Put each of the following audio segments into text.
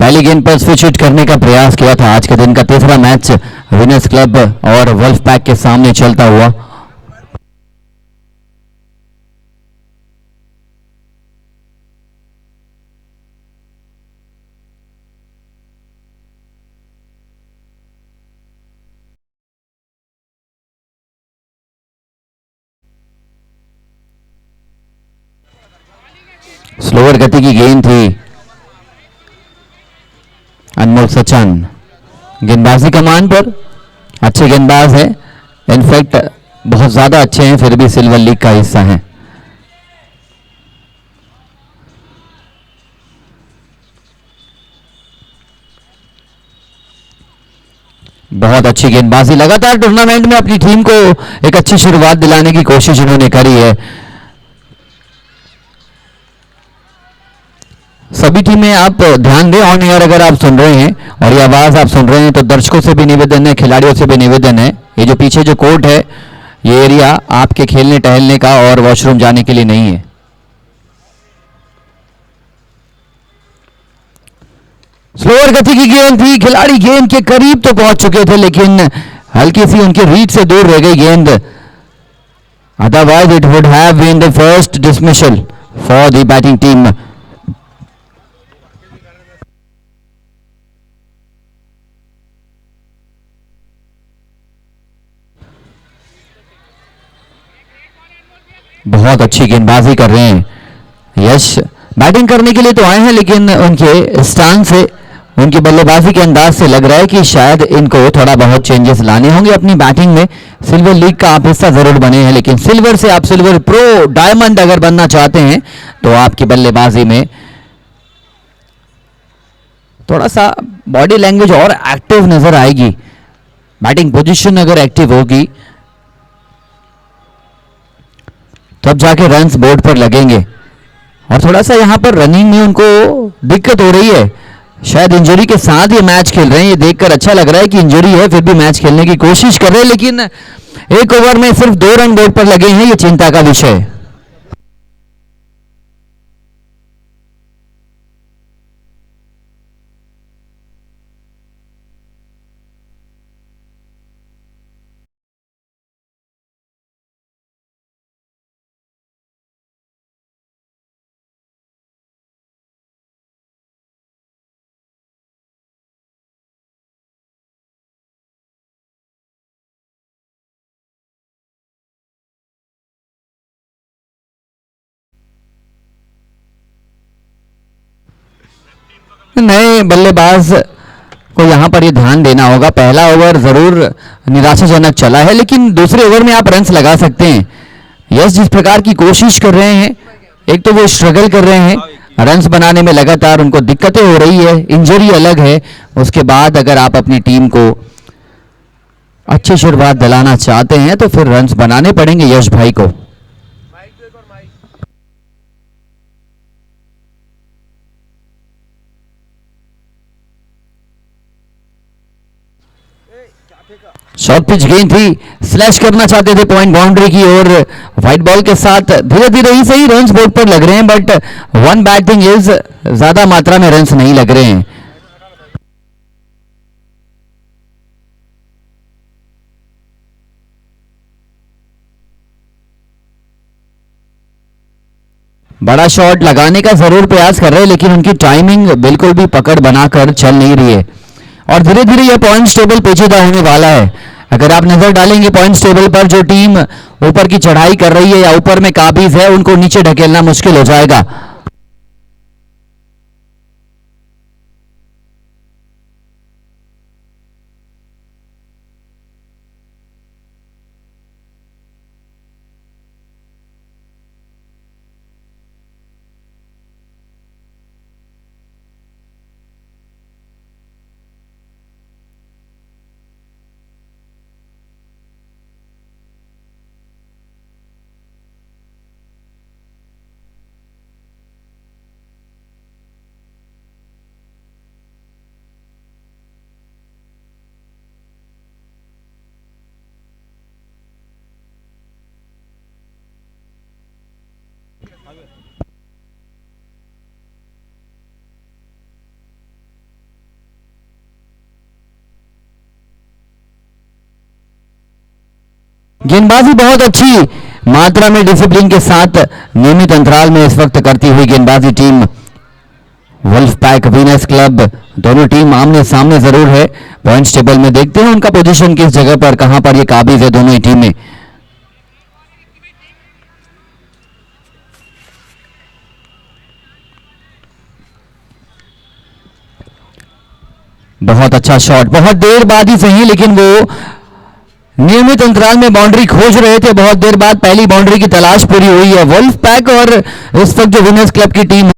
पहली गेंद पर स्विच हिट करने का प्रयास किया था। आज के दिन का तीसरा मैच विनर्स क्लब और वल्फ पैक के सामने चलता हुआ। स्लोअर गति की गेंद थी। अनमोल सचन गेंदबाजी कमान पर अच्छे गेंदबाज है, इनफैक्ट बहुत ज्यादा अच्छे हैं, फिर भी सिल्वर लीग का हिस्सा है। बहुत अच्छी गेंदबाजी, लगातार टूर्नामेंट में अपनी टीम को एक अच्छी शुरुआत दिलाने की कोशिश उन्होंने करी है। सभी टीमें आप ध्यान दें, ऑन एयर अगर आप सुन रहे हैं और ये आवाज आप सुन रहे हैं तो दर्शकों से भी निवेदन है, खिलाड़ियों से भी निवेदन है, ये जो पीछे जो कोर्ट है ये एरिया आपके खेलने टहलने का और वॉशरूम जाने के लिए नहीं है। स्लोअर गति की गेंद थी, खिलाड़ी गेंद के करीब तो पहुंच चुके थे लेकिन हल्की सी उनकी रीच से दूर रह गई गेंद। Otherwise it would have been the first dismissal for the batting team. बहुत अच्छी गेंदबाजी कर रहे हैं यश, बैटिंग करने के लिए तो आए हैं लेकिन उनके स्टांस से, उनकी बल्लेबाजी के अंदाज से लग रहा है कि शायद इनको थोड़ा बहुत चेंजेस लाने होंगे अपनी बैटिंग में। सिल्वर लीग का आप हिस्सा जरूर बने हैं लेकिन सिल्वर से आप सिल्वर प्रो डायमंड अगर बनना चाहते हैं तो आपकी बल्लेबाजी में थोड़ा सा बॉडी लैंग्वेज और एक्टिव नजर आएगी, बैटिंग पोजीशन अगर एक्टिव होगी तब जाके रन्स बोर्ड पर लगेंगे। और थोड़ा सा यहां पर रनिंग में उनको दिक्कत हो रही है, शायद इंजरी के साथ ये मैच खेल रहे हैं। ये देखकर अच्छा लग रहा है कि इंजरी है फिर भी मैच खेलने की कोशिश कर रहे हैं, लेकिन एक ओवर में सिर्फ 2 रन बोर्ड पर लगे हैं, ये चिंता का विषय है। नए बल्लेबाज को यहां पर ये ध्यान देना होगा, पहला ओवर जरूर निराशाजनक चला है लेकिन दूसरे ओवर में आप रन्स लगा सकते हैं। यस जिस प्रकार की कोशिश कर रहे हैं, एक तो वो स्ट्रगल कर रहे हैं, रन्स बनाने में लगातार उनको दिक्कतें हो रही है, इंजरी अलग है, उसके बाद अगर आप अपनी टीम को अच्छी शुरुआत दिलाना चाहते हैं तो फिर रन्स बनाने पड़ेंगे यश भाई को। शॉर्ट पिच गेंद थी, स्लैश करना चाहते थे पॉइंट बाउंड्री की ओर, व्हाइट बॉल के साथ धीरे धीरे ही सही रन्स बोर्ड पर लग रहे हैं but one bad thing is ज्यादा मात्रा में रन्स नहीं लग रहे हैं। बड़ा शॉट लगाने का जरूर प्रयास कर रहे हैं लेकिन उनकी टाइमिंग बिल्कुल भी पकड़ बनाकर चल नहीं रही है और धीरे धीरे यह पॉइंट्स टेबल पेचीदा होने वाला है। अगर आप नजर डालेंगे पॉइंट्स टेबल पर, जो टीम ऊपर की चढ़ाई कर रही है या ऊपर में काबिज है उनको नीचे ढकेलना मुश्किल हो जाएगा। गेंदबाजी बहुत अच्छी मात्रा में डिसिप्लिन के साथ नियमित अंतराल में इस वक्त करती हुई गेंदबाजी team wolf pack venus club. दोनों टीम आमने सामने जरूर है, पॉइंट्स टेबल में देखते हैं उनका पोजीशन किस जगह पर, कहां पर ये काबिज है दोनों ही टीमें। बहुत अच्छा शॉट, बहुत देर बाद ही सही लेकिन वो नियमित अंतराल में बाउंड्री खोज रहे थे, बहुत देर बाद पहली बाउंड्री की तलाश पूरी हुई है वुल्फ पैक और इस वक्त जो विनर्स क्लब की टीम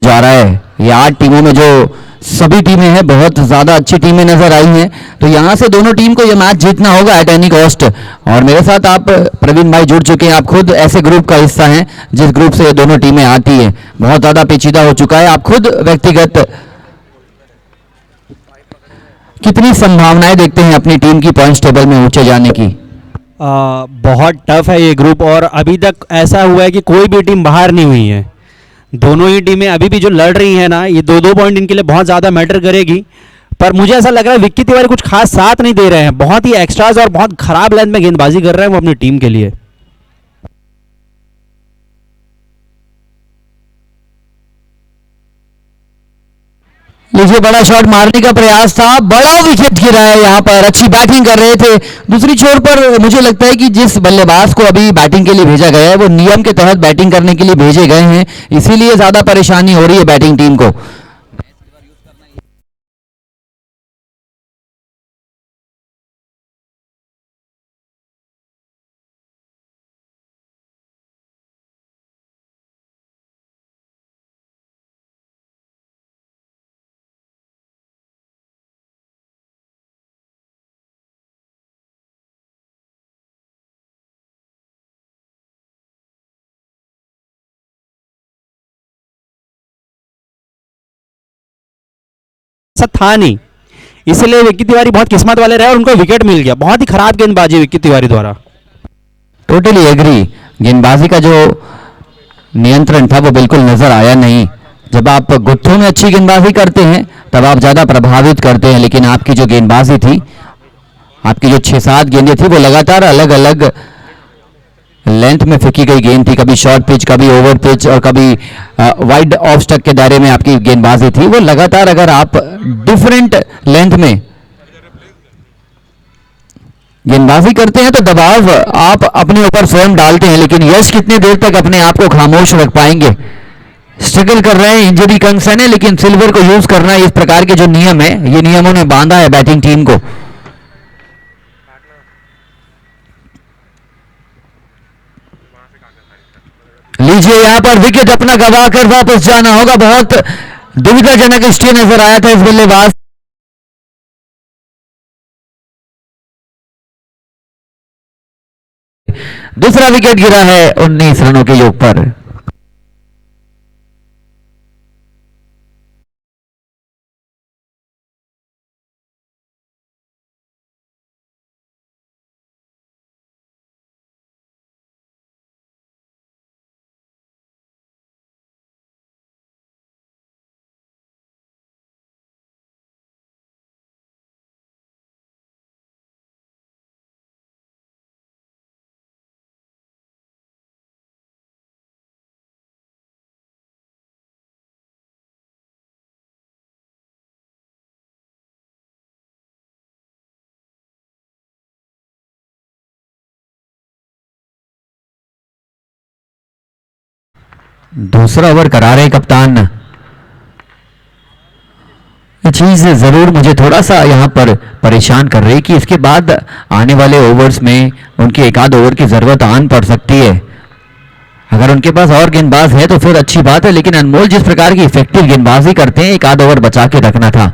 जा रहा है। ये 8 टीमों में जो सभी टीमें हैं बहुत ज्यादा अच्छी टीमें नजर आई हैं, तो यहां से दोनों टीम को ये मैच जीतना होगा एट एनी कॉस्ट। और मेरे साथ आप प्रवीण भाई जुड़ चुके हैं, आप खुद ऐसे ग्रुप का हिस्सा हैं जिस ग्रुप से ये दोनों टीमें आती हैं, बहुत ज्यादा पेचीदा हो चुका है। आप खुद व्यक्तिगत कितनी संभावनाएं देखते हैं अपनी टीम की पॉइंट्स टेबल में ऊंचे जाने की? बहुत टफ है ये ग्रुप और अभी तक ऐसा हुआ है कि कोई भी टीम बाहर नहीं हुई है। दोनों ही टीमें अभी भी जो लड़ रही हैं ना, ये दो दो पॉइंट इनके लिए बहुत ज़्यादा मैटर करेगी। पर मुझे ऐसा लग रहा है विक्की तिवारी कुछ खास साथ नहीं दे रहे हैं, बहुत ही एक्स्ट्राज और बहुत खराब लेंथ में गेंदबाजी कर रहे हैं वो अपनी टीम के लिए। लीजिए, बड़ा शॉट मारने का प्रयास था, बड़ा विकेट गिरा है यहाँ पर, अच्छी बैटिंग कर रहे थे। दूसरी छोर पर मुझे लगता है कि जिस बल्लेबाज को अभी बैटिंग के लिए भेजा गया है वो नियम के तहत बैटिंग करने के लिए भेजे गए हैं, इसीलिए ज्यादा परेशानी हो रही है बैटिंग टीम को। ऐसा था नहीं, इसलिए विक्की तिवारी बहुत किस्मत वाले रहे और उनको विकेट मिल गया। बहुत ही खराब गेंदबाजी विक्की तिवारी द्वारा। टोटली एग्री, गेंदबाजी का जो नियंत्रण था वो बिल्कुल नजर आया नहीं। जब आप गुत्थों में अच्छी गेंदबाजी करते हैं तब आप ज्यादा प्रभावित करते हैं, लेकिन आपकी जो गेंदबाजी थी, आपकी जो 6-7 गेंदें थी वो लगातार अलग अलग लेंथ में फेंकी गई गेंद थी, कभी शॉर्ट पिच, कभी ओवर पिच और कभी वाइड ऑफ स्टक के दायरे में आपकी गेंदबाजी थी। वो लगातार अगर आप डिफरेंट लेंथ में गेंदबाजी करते हैं तो दबाव आप अपने ऊपर स्वयं डालते हैं, लेकिन यश कितनी देर तक अपने आप को खामोश रख पाएंगे? स्ट्रगल कर रहे हैं, इंजरी कंसर्न है, लेकिन सिल्वर को यूज करना इस प्रकार के जो नियम है, ये नियमों ने बांधा है बैटिंग टीम को। लीजिए, यहां पर विकेट अपना गवा कर वापस जाना होगा, बहुत दुविधाजनक स्थिति नजर आया था इस बल्लेबाज। दूसरा विकेट गिरा है 19 रनों के योग पर। दूसरा ओवर करा रहे कप्तान। ये चीज जरूर मुझे थोड़ा सा यहाँ पर परेशान कर रही कि इसके बाद आने वाले ओवर्स में उनके एक आध ओवर की जरूरत आन पड़ सकती है। अगर उनके पास और गेंदबाज है तो फिर अच्छी बात है, लेकिन अनमोल जिस प्रकार की इफेक्टिव गेंदबाजी करते हैं, एक आध ओवर बचा के रखना था।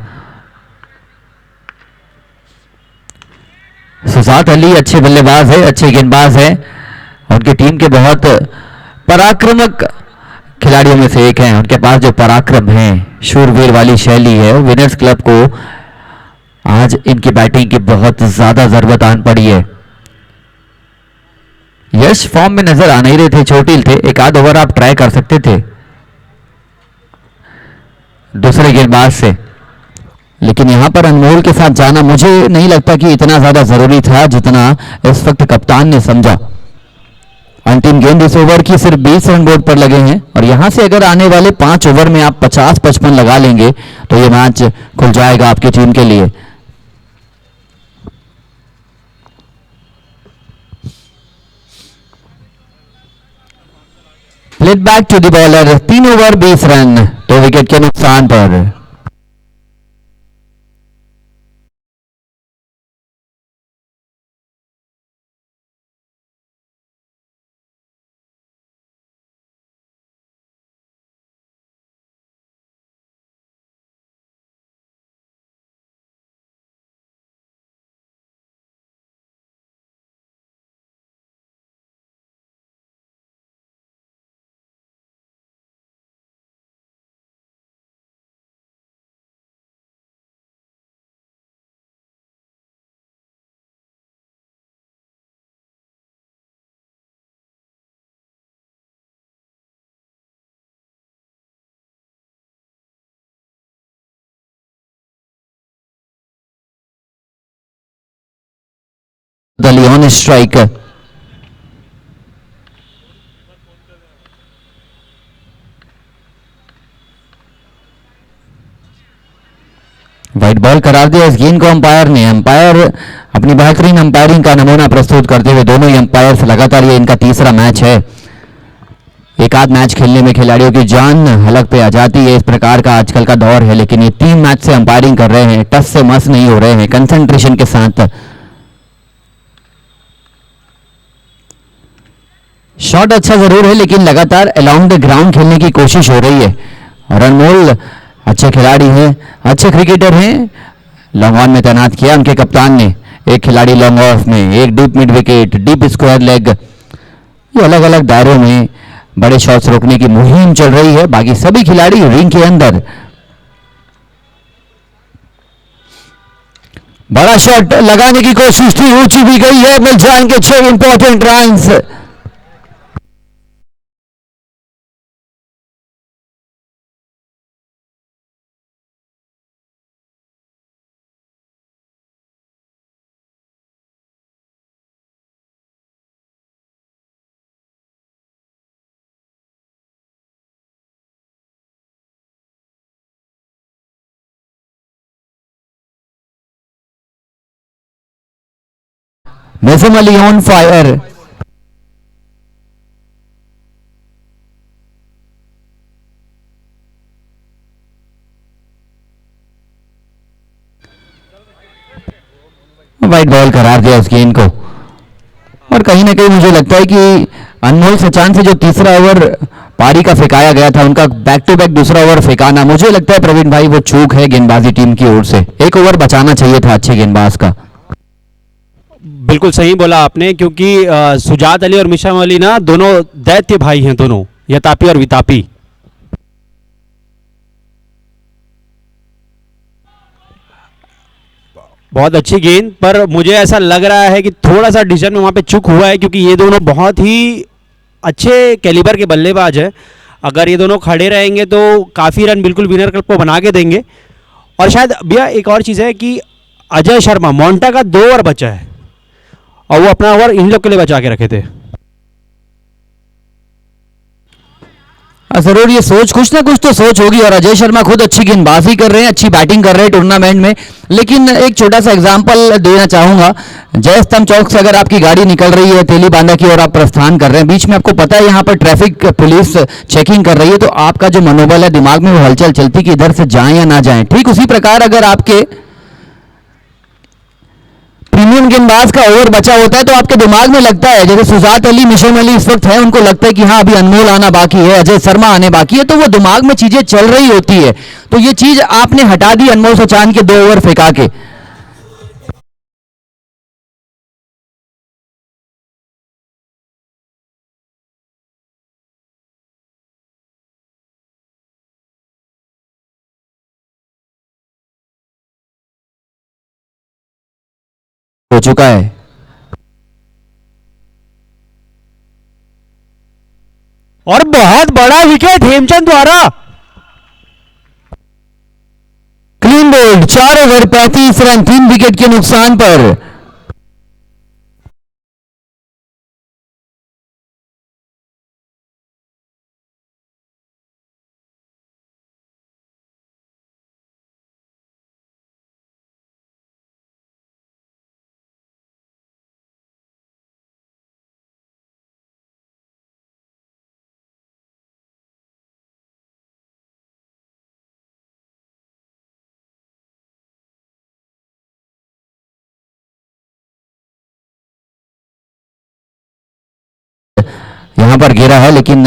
सुजात अली अच्छे बल्लेबाज है, अच्छे गेंदबाज है, उनकी टीम के बहुत पराक्रमक खिलाड़ियों में से एक हैं। उनके पास जो पराक्रम है, शूरवीर वाली शैली है, विनर्स क्लब को आज इनकी बैटिंग की बहुत ज्यादा जरूरत आन पड़ी है। यश फॉर्म में नजर आ नहीं रहे थे, चोटिल थे, एक आध ओवर आप ट्राई कर सकते थे दूसरे गेंदबाज से, लेकिन यहां पर अनमोल के साथ जाना मुझे नहीं लगता कि इतना ज्यादा जरूरी था जितना इस वक्त कप्तान ने समझा। अंतिम गेंद इस ओवर की सिर्फ 20 रन बोर्ड पर लगे हैं और यहां से अगर आने वाले 5 ओवर में आप 50-55 लगा लेंगे तो ये मैच खुल जाएगा आपकी टीम के लिए। Plate back to the bowler, 3 over 20 run, 2 wicket के नुकसान पर। दली ऑन स्ट्राइक, व्हाइट बॉल करार दिया इस गेंद को अंपायर ने। अंपायर अपनी बेहतरीन अंपायरिंग का नमूना प्रस्तुत करते हुए, दोनों ही अंपायर लगातार ये इनका तीसरा मैच है। एक आध मैच खेलने में खिलाड़ियों की जान हलक पे आ जाती है, इस प्रकार का आजकल का दौर है, लेकिन ये 3 मैच से अंपायरिंग कर रहे हैं, टस से मस नहीं हो रहे हैं, कंसंट्रेशन के साथ। शॉट अच्छा जरूर है लेकिन लगातार अलोंग द ग्राउंड खेलने की कोशिश हो रही है और अनमोल अच्छे खिलाड़ी हैं, अच्छे क्रिकेटर हैं। लॉन्ग ऑन में तैनात किया उनके कप्तान ने, एक खिलाड़ी लॉन्ग ऑफ में, एक deep mid wicket, deep square leg, ये अलग अलग दायरों में बड़े शॉट्स रोकने की मुहिम चल रही है। बाकी सभी खिलाड़ी रिंग के अंदर। बड़ा शॉट लगाने की कोशिश थी, ऊंची भी गई है, मिल जाएंगे 6 important runs. Najam Ali on fire, white ball करार दिया उस गेंद को। और कहीं ना कहीं मुझे लगता है कि अनमोल सचान से जो तीसरा ओवर पारी का फेंकाया गया था, उनका बैक टू बैक दूसरा ओवर फेंकाना, मुझे लगता है प्रवीण भाई वो चूक है गेंदबाजी टीम की ओर से। एक ओवर बचाना चाहिए था अच्छे गेंदबाज का। बिल्कुल सही बोला आपने, क्योंकि सुजात अली और मिशा अली ना दोनों दैत्य भाई हैं, दोनों यतापी और वितापी। बहुत अच्छी गेंद, पर मुझे ऐसा लग रहा है कि थोड़ा सा डिसीजन में वहाँ पे चूक हुआ है, क्योंकि ये दोनों बहुत ही अच्छे कैलिबर के बल्लेबाज हैं। अगर ये दोनों खड़े रहेंगे तो काफ़ी रन बिल्कुल विनर क्लब को बना के देंगे। और शायद भैया एक और चीज़ है कि अजय शर्मा मोंटा का 2 ओवर बचा है और वो अपना ओवर इन लोग के लिए बचा के रखे थे। जरूर ये सोच कुछ ना कुछ तो सोच होगी, और अजय शर्मा खुद अच्छी गेंदबाजी कर रहे हैं, अच्छी बैटिंग कर रहे हैं टूर्नामेंट में। लेकिन एक छोटा सा एग्जांपल देना चाहूंगा, जय स्तंभ चौक से अगर आपकी गाड़ी निकल रही है तेली बांधा की और आप प्रस्थान कर रहे हैं, बीच में आपको पता है यहाँ पर ट्रैफिक पुलिस चेकिंग कर रही है, तो आपका जो मनोबल है दिमाग में वो हलचल चलती कि इधर से जाएं या ना जाएं। ठीक उसी प्रकार अगर आपके प्रीमियम गेंदबाज का ओवर बचा होता है तो आपके दिमाग में लगता है, जैसे सुजात अली, मिशम अली इस वक्त है, उनको लगता है कि हाँ अभी अनमोल आना बाकी है, अजय शर्मा आने बाकी है, तो वो दिमाग में चीजें चल रही होती है। तो ये चीज आपने हटा दी अनमोल सचान के 2 ओवर फेंका के। हो चुका है। और बहुत बड़ा विकेट हेमचंद द्वारा। Clean bowled, 4 over 35 run, 3 wicket के नुकसान पर। यहां पर गिरा है, लेकिन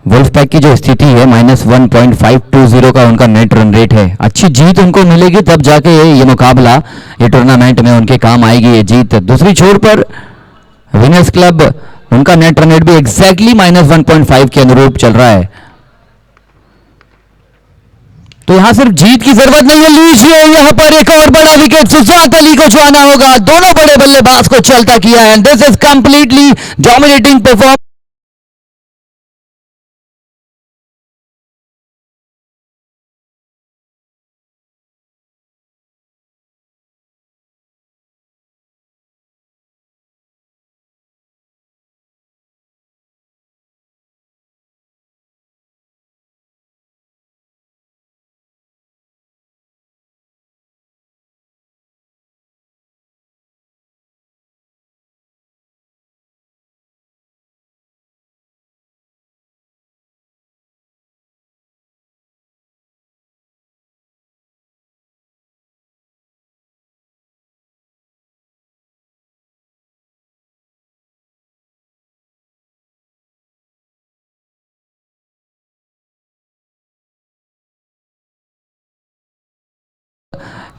वुल्फ पैक की जो स्थिति है -1.520 का उनका नेट रन रेट है। अच्छी जीत उनको मिलेगी तब जाके ये मुकाबला, ये टूर्नामेंट में उनके काम आएगी ये जीत। दूसरी छोर पर विनर्स क्लब, उनका नेट रन रेट भी एग्जैक्टली -1.5 के अनुरूप चल रहा है। तो यहां सिर्फ जीत की जरूरत नहीं है, लीजिए यहां पर एक और बड़ा विकेट सुजात अली को जाना होगा। दोनों बड़े बल्लेबाज को चलता किया है। This is completely dominating performance.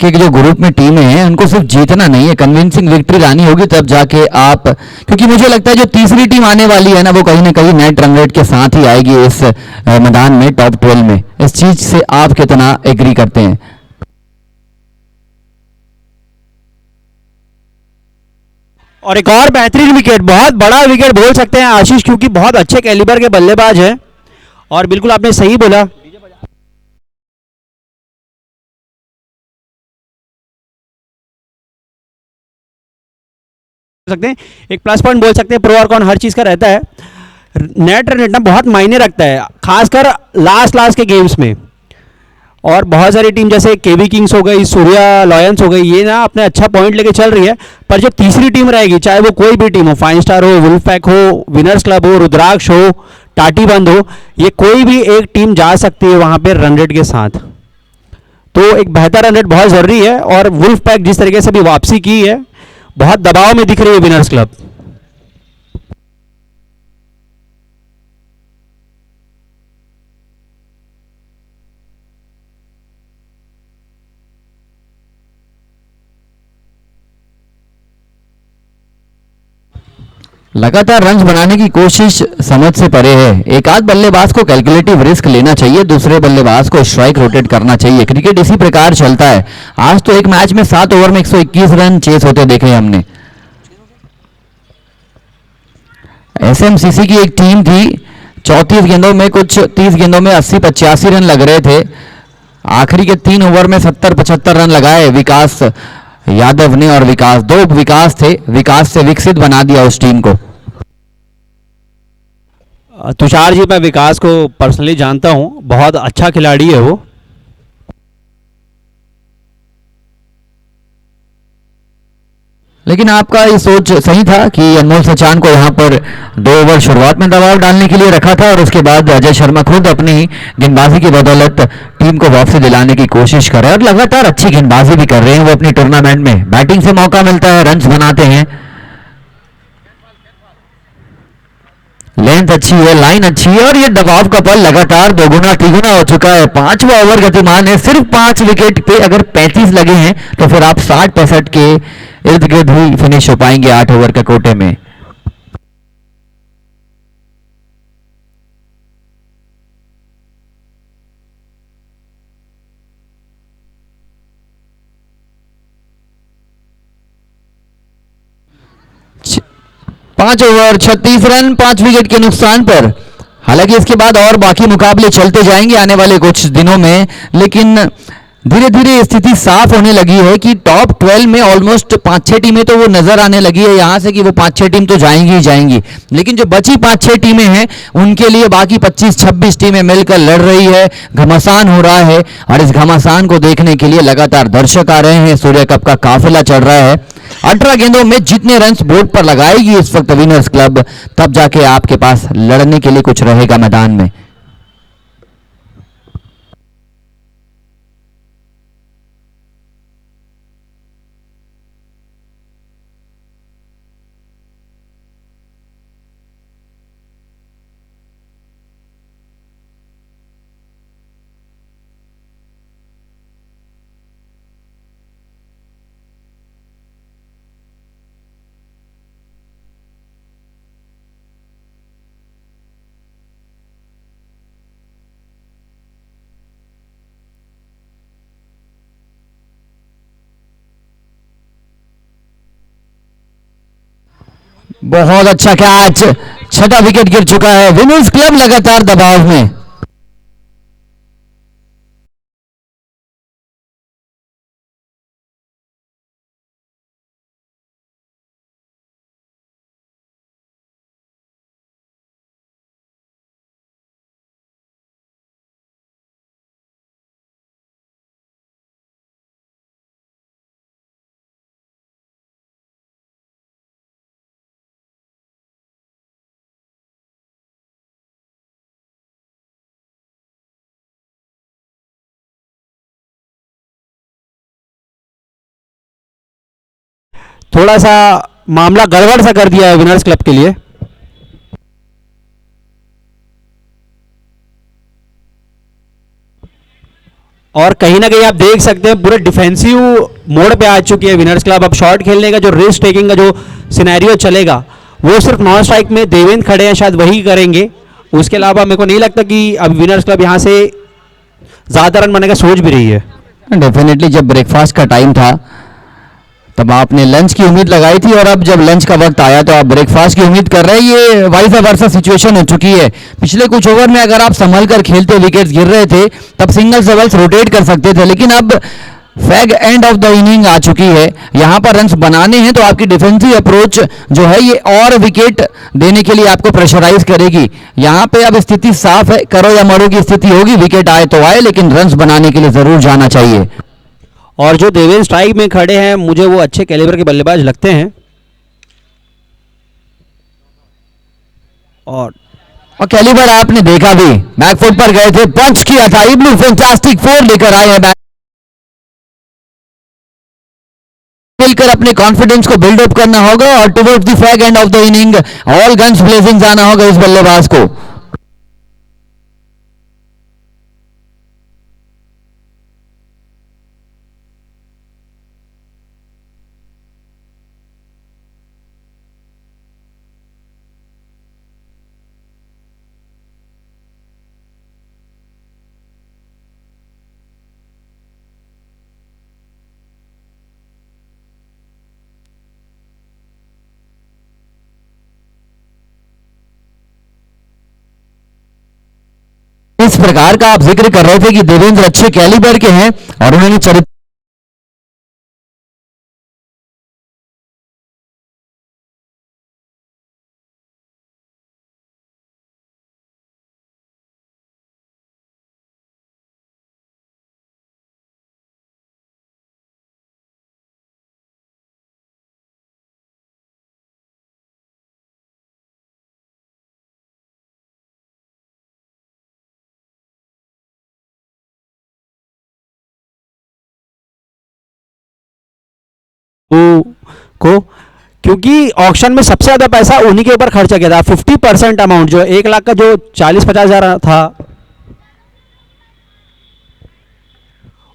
कि जो ग्रुप में टीमें हैं उनको सिर्फ जीतना नहीं है, कन्विंसिंग विक्ट्री लानी होगी तब जाके आप, क्योंकि मुझे लगता है जो तीसरी टीम आने वाली है ना वो कहीं ना कहीं नेट रन रेट के साथ ही आएगी इस मैदान में टॉप 12 में। इस चीज से आप कितना एग्री करते हैं? और एक और बेहतरीन विकेट, बहुत बड़ा विकेट बोल सकते हैं आशीष, क्योंकि बहुत अच्छे कैलिबर के बल्लेबाज हैं। और बिल्कुल आपने सही बोला, सकते हैं एक प्लस पॉइंट बोल सकते हैं, प्रो और कॉन हर चीज़ का रहता है। नेट रन रेट ना बहुत मायने रखता है, खासकर लास्ट के गेम्स में। और बहुत सारी टीम जैसे केवी किंग्स हो गई, सूर्या लॉयंस हो गई, ये ना अपने अच्छा पॉइंट लेके चल रही है। पर जो तीसरी टीम रहेगी, चाहे वो कोई भी टीम हो, 5 स्टार हो, वुल्फ पैक हो, विनर्स क्लब हो, रुद्राक्ष हो, टाटीबंद हो, ये कोई भी एक टीम जा सकती है वहां पे रन रेट के साथ। तो एक बेहतर रन रेट बहुत ज़रूरी है। और वुल्फ पैक जिस तरीके से भी वापसी की है, बहुत दबाव में दिख रही है विनर्स क्लब। लगातार रन बनाने की कोशिश समझ से परे है। एक आध बल्लेबाज को कैलकुलेटिव रिस्क लेना चाहिए, दूसरे बल्लेबाज को स्ट्राइक रोटेट करना चाहिए। क्रिकेट इसी प्रकार चलता है। आज तो एक मैच में 7 ओवर में 121 रन चेस होते देखे हमने। एसएमसीसी की एक टीम थी, 34 गेंदों में कुछ 30 गेंदों में 80-85 रन लग रहे थे। आखिरी के 3 ओवर में 70-75 रन लगाए विकास यादव ने, और दो विकास थे, विकास से विकसित बना दिया उस टीम को। तुषार जी, मैं विकास को पर्सनली जानता हूँ, बहुत अच्छा खिलाड़ी है वो। लेकिन आपका ये सोच सही था कि अनमोल सचान को यहाँ पर 2 ओवर शुरुआत में दबाव डालने के लिए रखा था और उसके बाद अजय शर्मा खुद अपनी गेंदबाजी की बदौलत टीम को वापसी दिलाने की कोशिश कर रहे हैं और लगातार अच्छी गेंदबाजी भी कर रहे हैं वो अपनी टूर्नामेंट में। बैटिंग से मौका मिलता है, रन्स बनाते हैं, लेंथ अच्छी है, लाइन अच्छी है और ये दबाव का पल लगातार दोगुना तिगुना हो चुका है। 5वां ओवर गतिमान है, सिर्फ 5 विकेट पे अगर 35 लगे हैं तो फिर आप 60-65 के इर्द गिर्द ही फिनिश हो पाएंगे 8 ओवर के कोटे में। छ- 5 ओवर 36 रन 5 विकेट के नुकसान पर। हालांकि इसके बाद और बाकी मुकाबले चलते जाएंगे आने वाले कुछ दिनों में, लेकिन धीरे धीरे स्थिति साफ होने लगी है कि टॉप 12 में ऑलमोस्ट 5-6 टीमें तो वो नजर आने लगी है यहाँ से कि वो 5-6 टीम तो जाएंगी ही जाएंगी, लेकिन जो बची 5-6 टीमें हैं उनके लिए बाकी 25-26 टीमें मिलकर लड़ रही है। घमासान हो रहा है और इस घमासान को देखने के लिए लगातार दर्शक आ रहे हैं। सूर्य कप का काफिला चल रहा है। 18 गेंदों में जितने रन्स बोर्ड पर लगाएगी इस वक्त विनर्स क्लब, तब जाके आपके पास लड़ने के लिए कुछ रहेगा मैदान में। बहुत अच्छा कैच, छठा विकेट गिर चुका है। विनर्स क्लब लगातार दबाव में। थोड़ा सा मामला गड़बड़ सा कर दिया है विनर्स क्लब के लिए। और कहीं ना कहीं आप देख सकते हैं पूरे डिफेंसिव मोड पे आ चुकी है विनर्स क्लब। अब शॉट खेलने का जो रिस्क टेकिंग का जो सिनेरियो चलेगा वो सिर्फ नॉन स्ट्राइक में देवेंद्र खड़े हैं, शायद वही करेंगे। उसके अलावा मेरे को नहीं लगता कि अब विनर्स क्लब यहाँ से ज़्यादा रन बनाने का सोच भी रही है। डेफिनेटली जब ब्रेकफास्ट का टाइम था तब आपने लंच की उम्मीद लगाई थी और अब जब लंच का वक्त आया तो आप ब्रेकफास्ट की उम्मीद कर रहे हैं। ये वाइस वर्सा सिचुएशन हो चुकी है। पिछले कुछ ओवर में अगर आप संभल कर खेलते विकेट्स गिर रहे थे तब सिंगल्स डबल्स रोटेट कर सकते थे, लेकिन अब fag end of the inning आ चुकी है। यहाँ पर रन्स बनाने हैं तो आपकी डिफेंसिव अप्रोच जो है ये और विकेट देने के लिए आपको प्रेशराइज करेगी। यहाँ पे अब स्थिति साफ है, करो या मरो की स्थिति होगी। विकेट आए तो आए, लेकिन रन्स बनाने के लिए जरूर जाना चाहिए। और जो देवेंद्र स्ट्राइक में खड़े हैं मुझे वो अच्छे कैलिबर के बल्लेबाज लगते हैं। और और कैलिबर आपने देखा भी, बैकफुट पर गए थे, पंच किया था, इब्लू फैंटास्टिक 4 लेकर आए हैं। मिलकर अपने कॉन्फिडेंस को बिल्डअप करना होगा और towards the fag end of the inning all guns blazing जाना होगा इस बल्लेबाज को। इस प्रकार का आप जिक्र कर रहे थे कि देवेंद्र अच्छे कैलिबर के हैं और उन्होंने चरित्र को, क्योंकि ऑक्शन में सबसे ज़्यादा पैसा उन्हीं के ऊपर खर्चा किया था। 50% अमाउंट जो 1 लाख का जो 40-50 हज़ार था,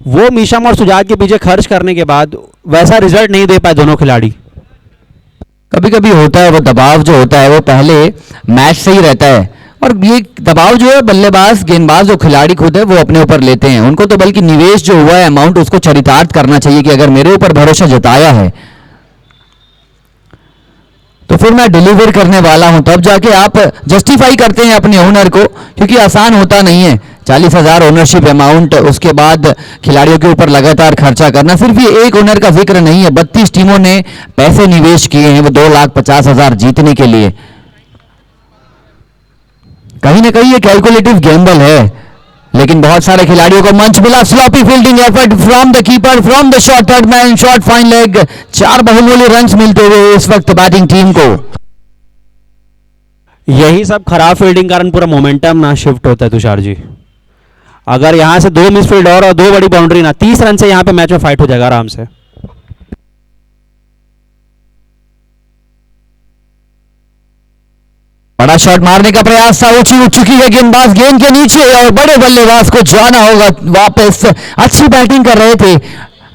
वो मीशम और सुजात के पीछे खर्च करने के बाद वैसा रिजल्ट नहीं दे पाए दोनों खिलाड़ी। कभी कभी होता है वो दबाव जो होता है वो पहले मैच से ही रहता है, और ये दबाव जो है बल्लेबाज गेंदबाज जो खिलाड़ी खुद है वो अपने ऊपर लेते हैं। उनको तो बल्कि निवेश जो हुआ है अमाउंट उसको चरितार्थ करना चाहिए कि अगर मेरे ऊपर भरोसा जताया है तो फिर मैं डिलीवर करने वाला हूं, तब जाके आप जस्टिफाई करते हैं अपने ओनर को, क्योंकि आसान होता नहीं है 40,000 ओनरशिप अमाउंट, उसके बाद खिलाड़ियों के ऊपर लगातार खर्चा करना। सिर्फ ये एक ओनर का जिक्र नहीं है, 32 टीमों ने पैसे निवेश किए हैं वो 2,50,000 जीतने के लिए। कहीं ना कहीं ये कैलकुलेटिव गैम्बल है, लेकिन बहुत सारे खिलाड़ियों को मंच मिला। Sloppy fielding effort from the keeper, from the shot, third man shot, fine leg, 4 बहुमूल्य रन्स मिलते हुए इस वक्त बैटिंग टीम को। यही सब खराब फील्डिंग कारण पूरा मोमेंटम ना शिफ्ट होता है तुषार जी। अगर यहां से 2 मिसफील्ड और 2 बड़ी बाउंड्री ना, 30 रन से यहां पे मैच में फाइट हो जाएगा आराम से। बड़ा शॉट मारने का प्रयास था, ऊंची उठ चुकी है गेंदबाज गेंद के नीचे, और बड़े बल्लेबाज को जाना होगा वापस। अच्छी बैटिंग कर रहे थे,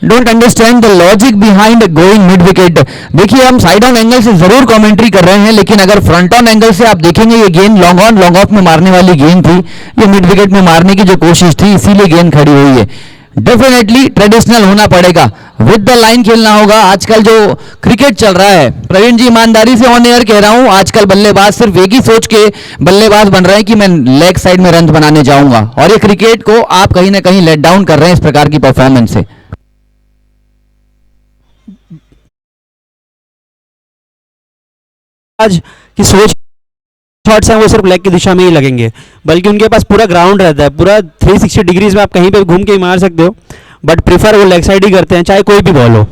don't understand the logic behind going mid wicket. देखिए हम साइड ऑन एंगल से जरूर कमेंट्री कर रहे हैं, लेकिन अगर फ्रंट ऑन एंगल से आप देखेंगे ये गेंद लॉन्ग ऑन लॉन्ग ऑफ में मारने वाली गेंद थी, ये मिड विकेट में मारने की जो कोशिश थी इसीलिए गेंद खड़ी हुई है। डेफिनेटली ट्रेडिशनल होना पड़ेगा, विद द लाइन खेलना होगा। आजकल जो क्रिकेट चल रहा है, प्रवीण जी ईमानदारी से ऑन एयर कह रहा हूं, आजकल बल्लेबाज सिर्फ एक ही सोच के बल्लेबाज बन रहे हैं कि मैं लेग साइड में रन बनाने जाऊंगा, और ये क्रिकेट को आप कहीं ना कहीं लेट डाउन कर रहे हैं इस प्रकार की परफॉर्मेंस से। आज की सोच शॉट्स हैं वो सिर्फ लेग की दिशा में ही लगेंगे, बल्कि उनके पास पूरा ग्राउंड रहता है, पूरा 360 डिग्रीज में आप कहीं पे घूम के ही मार सकते हो, बट प्रीफर वो लेग साइड ही करते हैं चाहे कोई भी बॉल हो।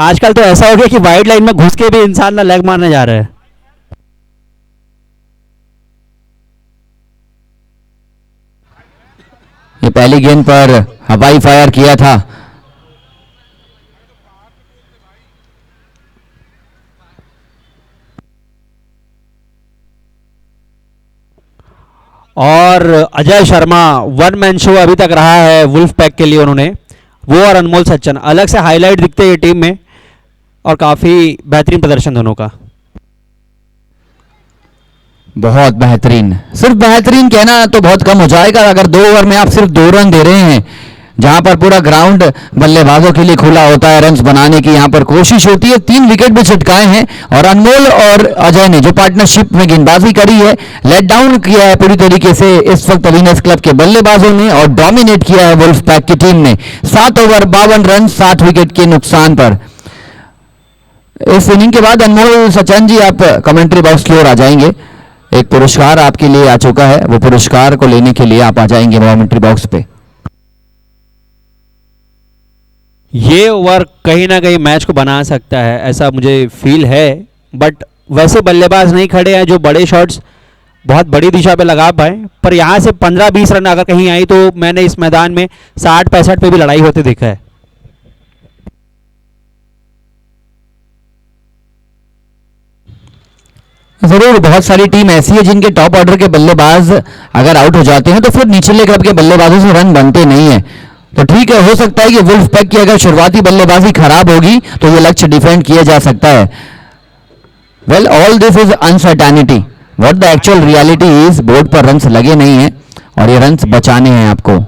आजकल तो ऐसा हो गया कि वाइड लाइन में घुस के भी इंसान ना लेग मारने जा रहा है। ये पहली गेंद पर हवाई फायर किया था, और Ajay Sharma one man show अभी तक रहा है वुल्फ पैक के लिए उन्होंने, वो और अनमोल सच्चन अलग से हाईलाइट दिखते हैं ये टीम में, और काफ़ी बेहतरीन प्रदर्शन दोनों का। बहुत बेहतरीन। सिर्फ बेहतरीन कहना तो बहुत कम हो जाएगा, अगर 2 ओवर में आप सिर्फ 2 रन दे रहे हैं, जहां पर पूरा ग्राउंड बल्लेबाजों के लिए खुला होता है, रन्स बनाने की यहां पर कोशिश होती है। 3 विकेट भी छिटकाए हैं, और अनमोल और अजय ने जो पार्टनरशिप में गेंदबाजी करी है, लेट डाउन किया है पूरी तरीके से इस वक्त विनर्स क्लब के बल्लेबाजों ने, और डोमिनेट किया है वुल्फ पैक की टीम ने। 7 ओवर 52 रन 60 विकेट के नुकसान पर। इस इनिंग के बाद अनमोल सचन जी आप कमेंट्री बॉक्स की ओर आ जाएंगे, एक पुरस्कार आपके लिए आ चुका है, वो पुरस्कार को लेने के लिए आप आ जाएंगे कमेंट्री बॉक्स पे। ये ओवर कहीं ना कहीं मैच को बना सकता है ऐसा मुझे फील है, बट वैसे बल्लेबाज नहीं खड़े हैं जो बड़े शॉट्स बहुत बड़ी दिशा पे लगा पाए, पर यहाँ से 15-20 रन अगर कहीं आई तो मैंने इस मैदान में 60-65 पे भी लड़ाई होते देखा है। जरूर बहुत सारी टीम ऐसी है जिनके टॉप ऑर्डर के बल्लेबाज अगर आउट हो जाते हैं तो फिर निचले क्लब के बल्लेबाजों से रन बनते नहीं है। तो ठीक है, हो सकता है कि वुल्फ पैक की अगर शुरुआती बल्लेबाजी खराब होगी तो ये लक्ष्य डिफेंड किया जा सकता है। Well all this is uncertainty, what the actual reality is board पर रन्स लगे नहीं हैं और ये रन्स बचाने हैं आपको।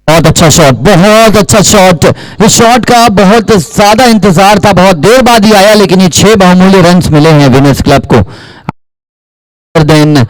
बहुत अच्छा शॉट, बहुत अच्छा शॉट। इस शॉट का बहुत ज्यादा इंतजार था, बहुत देर बाद ही आया, लेकिन ये 6 बहुमूल्य रन्स मिले हैं विनर्स क्लब को। then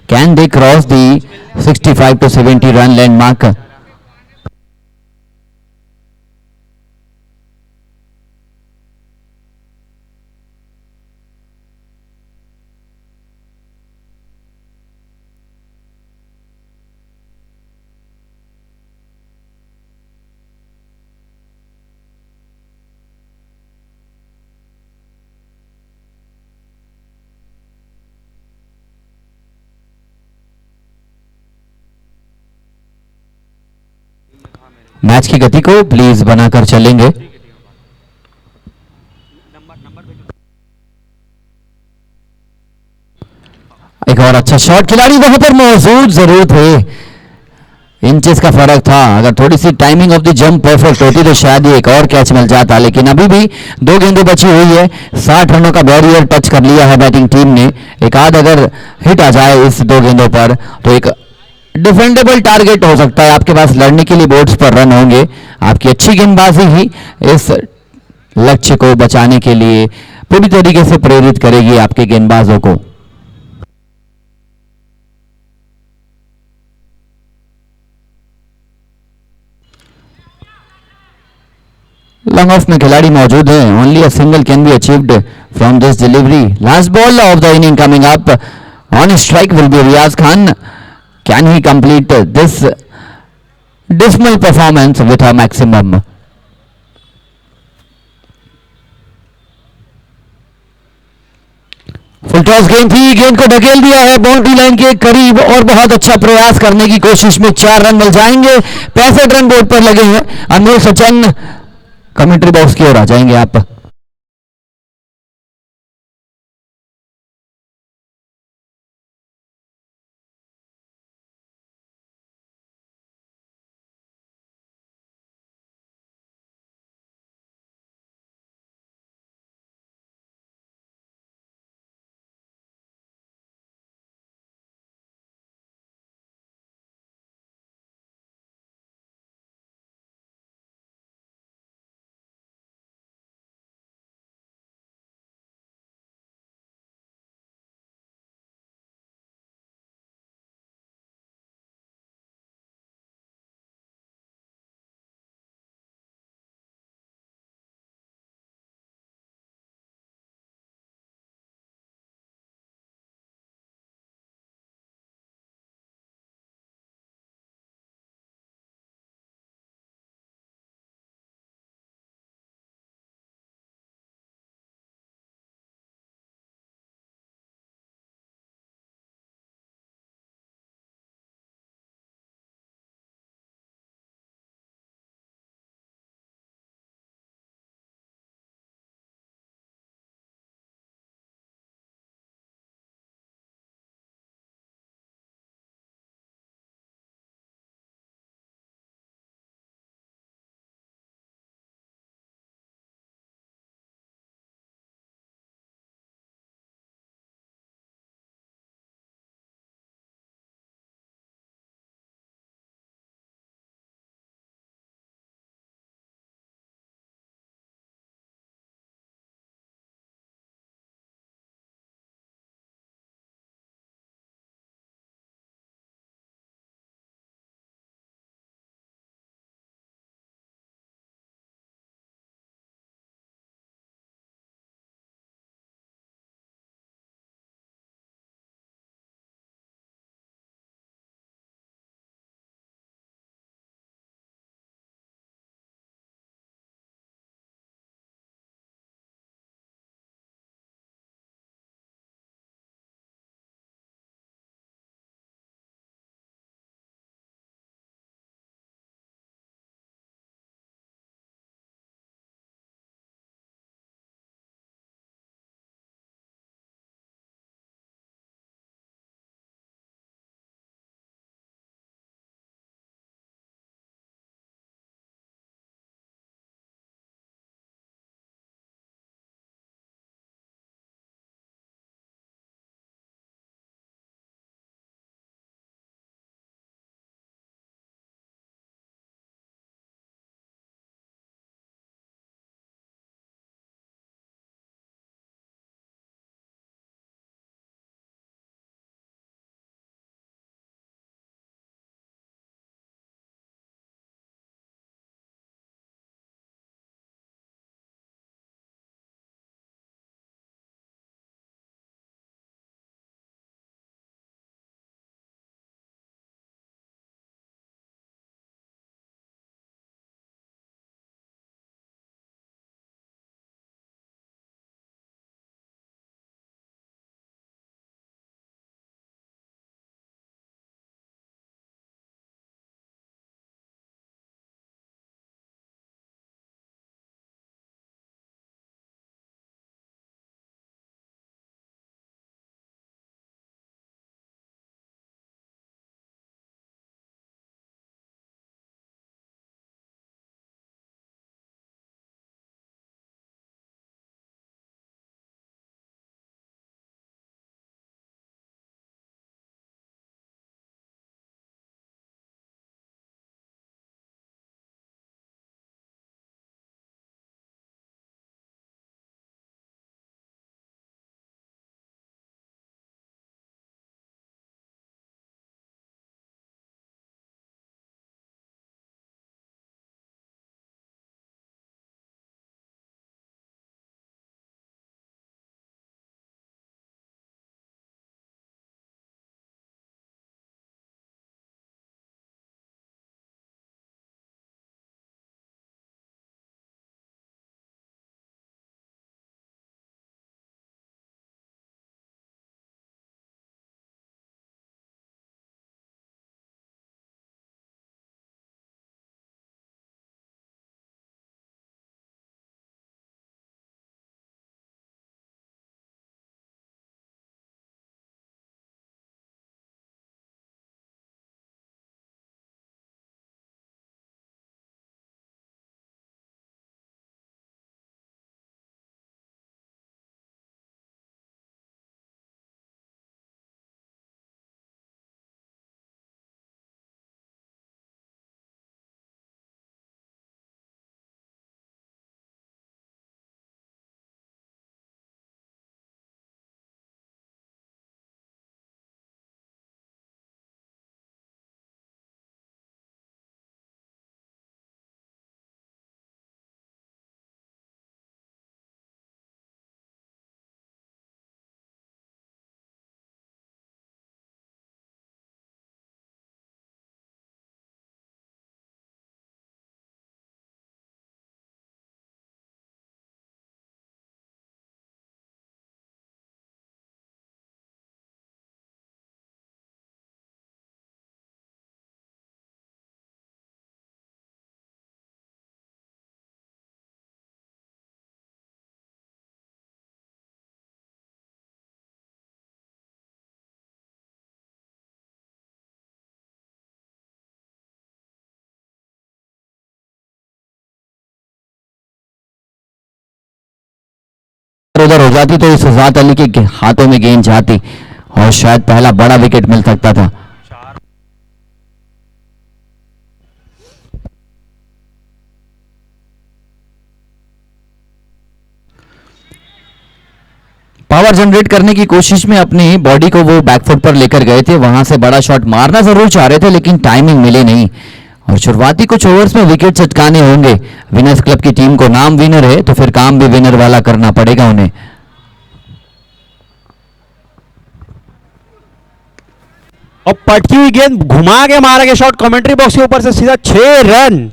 can they cross the 65 to 70 run landmark? Match की गति को प्लीज बनाकर चलेंगे। एक और अच्छा शॉट, खिलाड़ी वहां पर मौजूद जरूर थे, इंचेस का फर्क था। अगर थोड़ी सी timing of the jump perfect होती तो शायद ही एक और कैच मिल जाता, लेकिन अभी भी दो गेंदें बची हुई है। 60 रनों का बैरियर टच कर लिया है बैटिंग टीम ने। एक आध अगर हिट आ जाए इस दो गेंदों पर तो एक डिफेंडेबल टारगेट हो सकता है, आपके पास लड़ने के लिए बोर्ड्स पर रन होंगे। आपकी अच्छी गेंदबाजी ही इस लक्ष्य को बचाने के लिए पूरी तरीके से प्रेरित करेगी आपके गेंदबाजों को। लॉन्ग ऑफ में खिलाड़ी मौजूद हैं, only a single can be achieved from this delivery. Last ball of the inning coming up, on strike will be Riyaz Khan. Can he complete this dismal performance with a maximum? Full toss गेंद थी, गेंद को ढकेल दिया है boundary line के करीब और बहुत अच्छा प्रयास करने की कोशिश में 4 रन मिल जाएंगे। 65 रन बोर्ड पर लगे हैं। अनमोल सचिन कमेंट्री बॉक्स की ओर आ जाएंगे आप। इधर उधर हो जाती तो शुजात अली के हाथों में गेंद जाती और शायद पहला बड़ा विकेट मिल सकता था। पावर जनरेट करने की कोशिश में अपनी बॉडी को वो बैकफुट पर लेकर गए थे, वहां से बड़ा शॉट मारना जरूर चाह रहे थे लेकिन टाइमिंग मिली नहीं और शुरुआती कुछ ओवर्स में विकेट चटकाने होंगे। विनर्स क्लब की टीम को नाम विनर है तो फिर काम भी विनर वाला करना पड़ेगा उन्हें। और पटकी हुई गेंद घुमा के मारा गया शॉट कमेंट्री बॉक्स के ऊपर से सीधा 6 रन।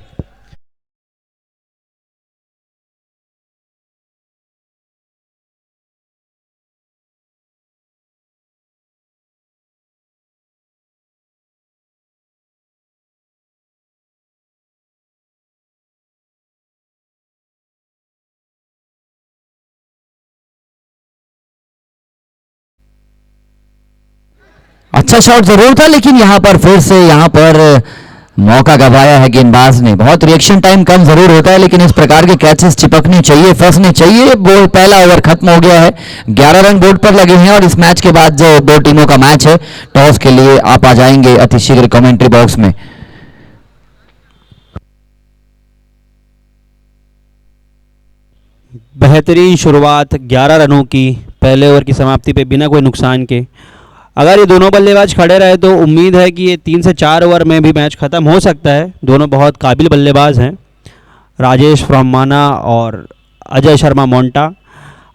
अच्छा शॉट जरूर था लेकिन यहां पर फिर से यहां पर मौका गवाया है गेंदबाज ने। बहुत रिएक्शन टाइम कम जरूर होता है लेकिन इस प्रकार के कैचेस चिपकने चाहिए, फंसने चाहिए। वो पहला ओवर खत्म हो गया है, 11 रन बोर्ड पर लगे हैं और इस मैच के बाद जो दो टीमों का मैच है टॉस के लिए आप आ जाएंगे अतिशीघ्र कमेंट्री बॉक्स में। बेहतरीन शुरुआत 11 रनों की पहले ओवर की समाप्ति पे बिना कोई नुकसान के। अगर ये दोनों बल्लेबाज खड़े रहे तो उम्मीद है कि ये 3 से 4 ओवर में भी मैच ख़त्म हो सकता है। दोनों बहुत काबिल बल्लेबाज हैं, राजेश फ्रॉम माना और अजय शर्मा मोंटा।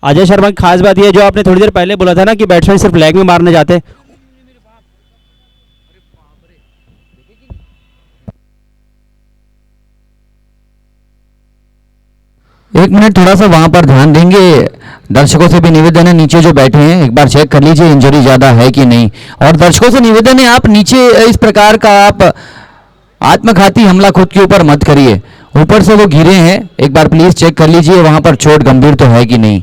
अजय शर्मा की खास बात यह है जो आपने थोड़ी देर पहले बोला था ना कि बैट्समैन सिर्फ लेग में मारने जाते हैं। एक मिनट थोड़ा सा वहां पर ध्यान देंगे। दर्शकों से भी निवेदन है, नीचे जो बैठे हैं एक बार चेक कर लीजिए इंजरी ज्यादा है कि नहीं। और दर्शकों से निवेदन है आप नीचे इस प्रकार का आप आत्मघाती हमला खुद के ऊपर मत करिए। ऊपर से वो गिरे हैं, एक बार प्लीज चेक कर लीजिए वहां पर चोट गंभीर तो है कि नहीं।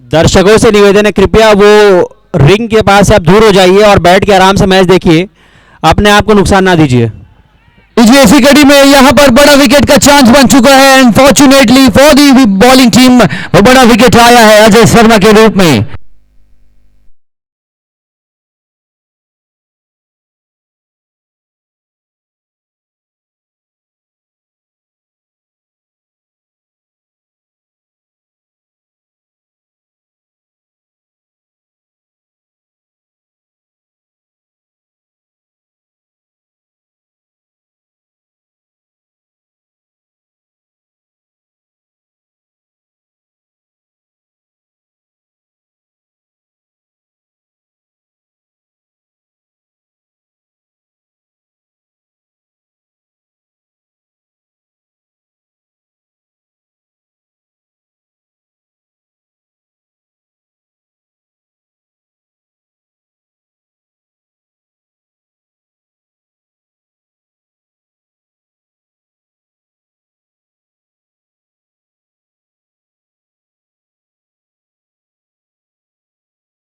दर्शकों से निवेदन है कृपया वो रिंग के पास से आप दूर हो जाइए और बैठ के आराम से मैच देखिए, अपने आप को नुकसान ना दीजिए। इसी कड़ी में यहां पर बड़ा विकेट का चांस बन चुका है and fortunately for the bowling team वो बड़ा विकेट आया है अजय शर्मा के रूप में।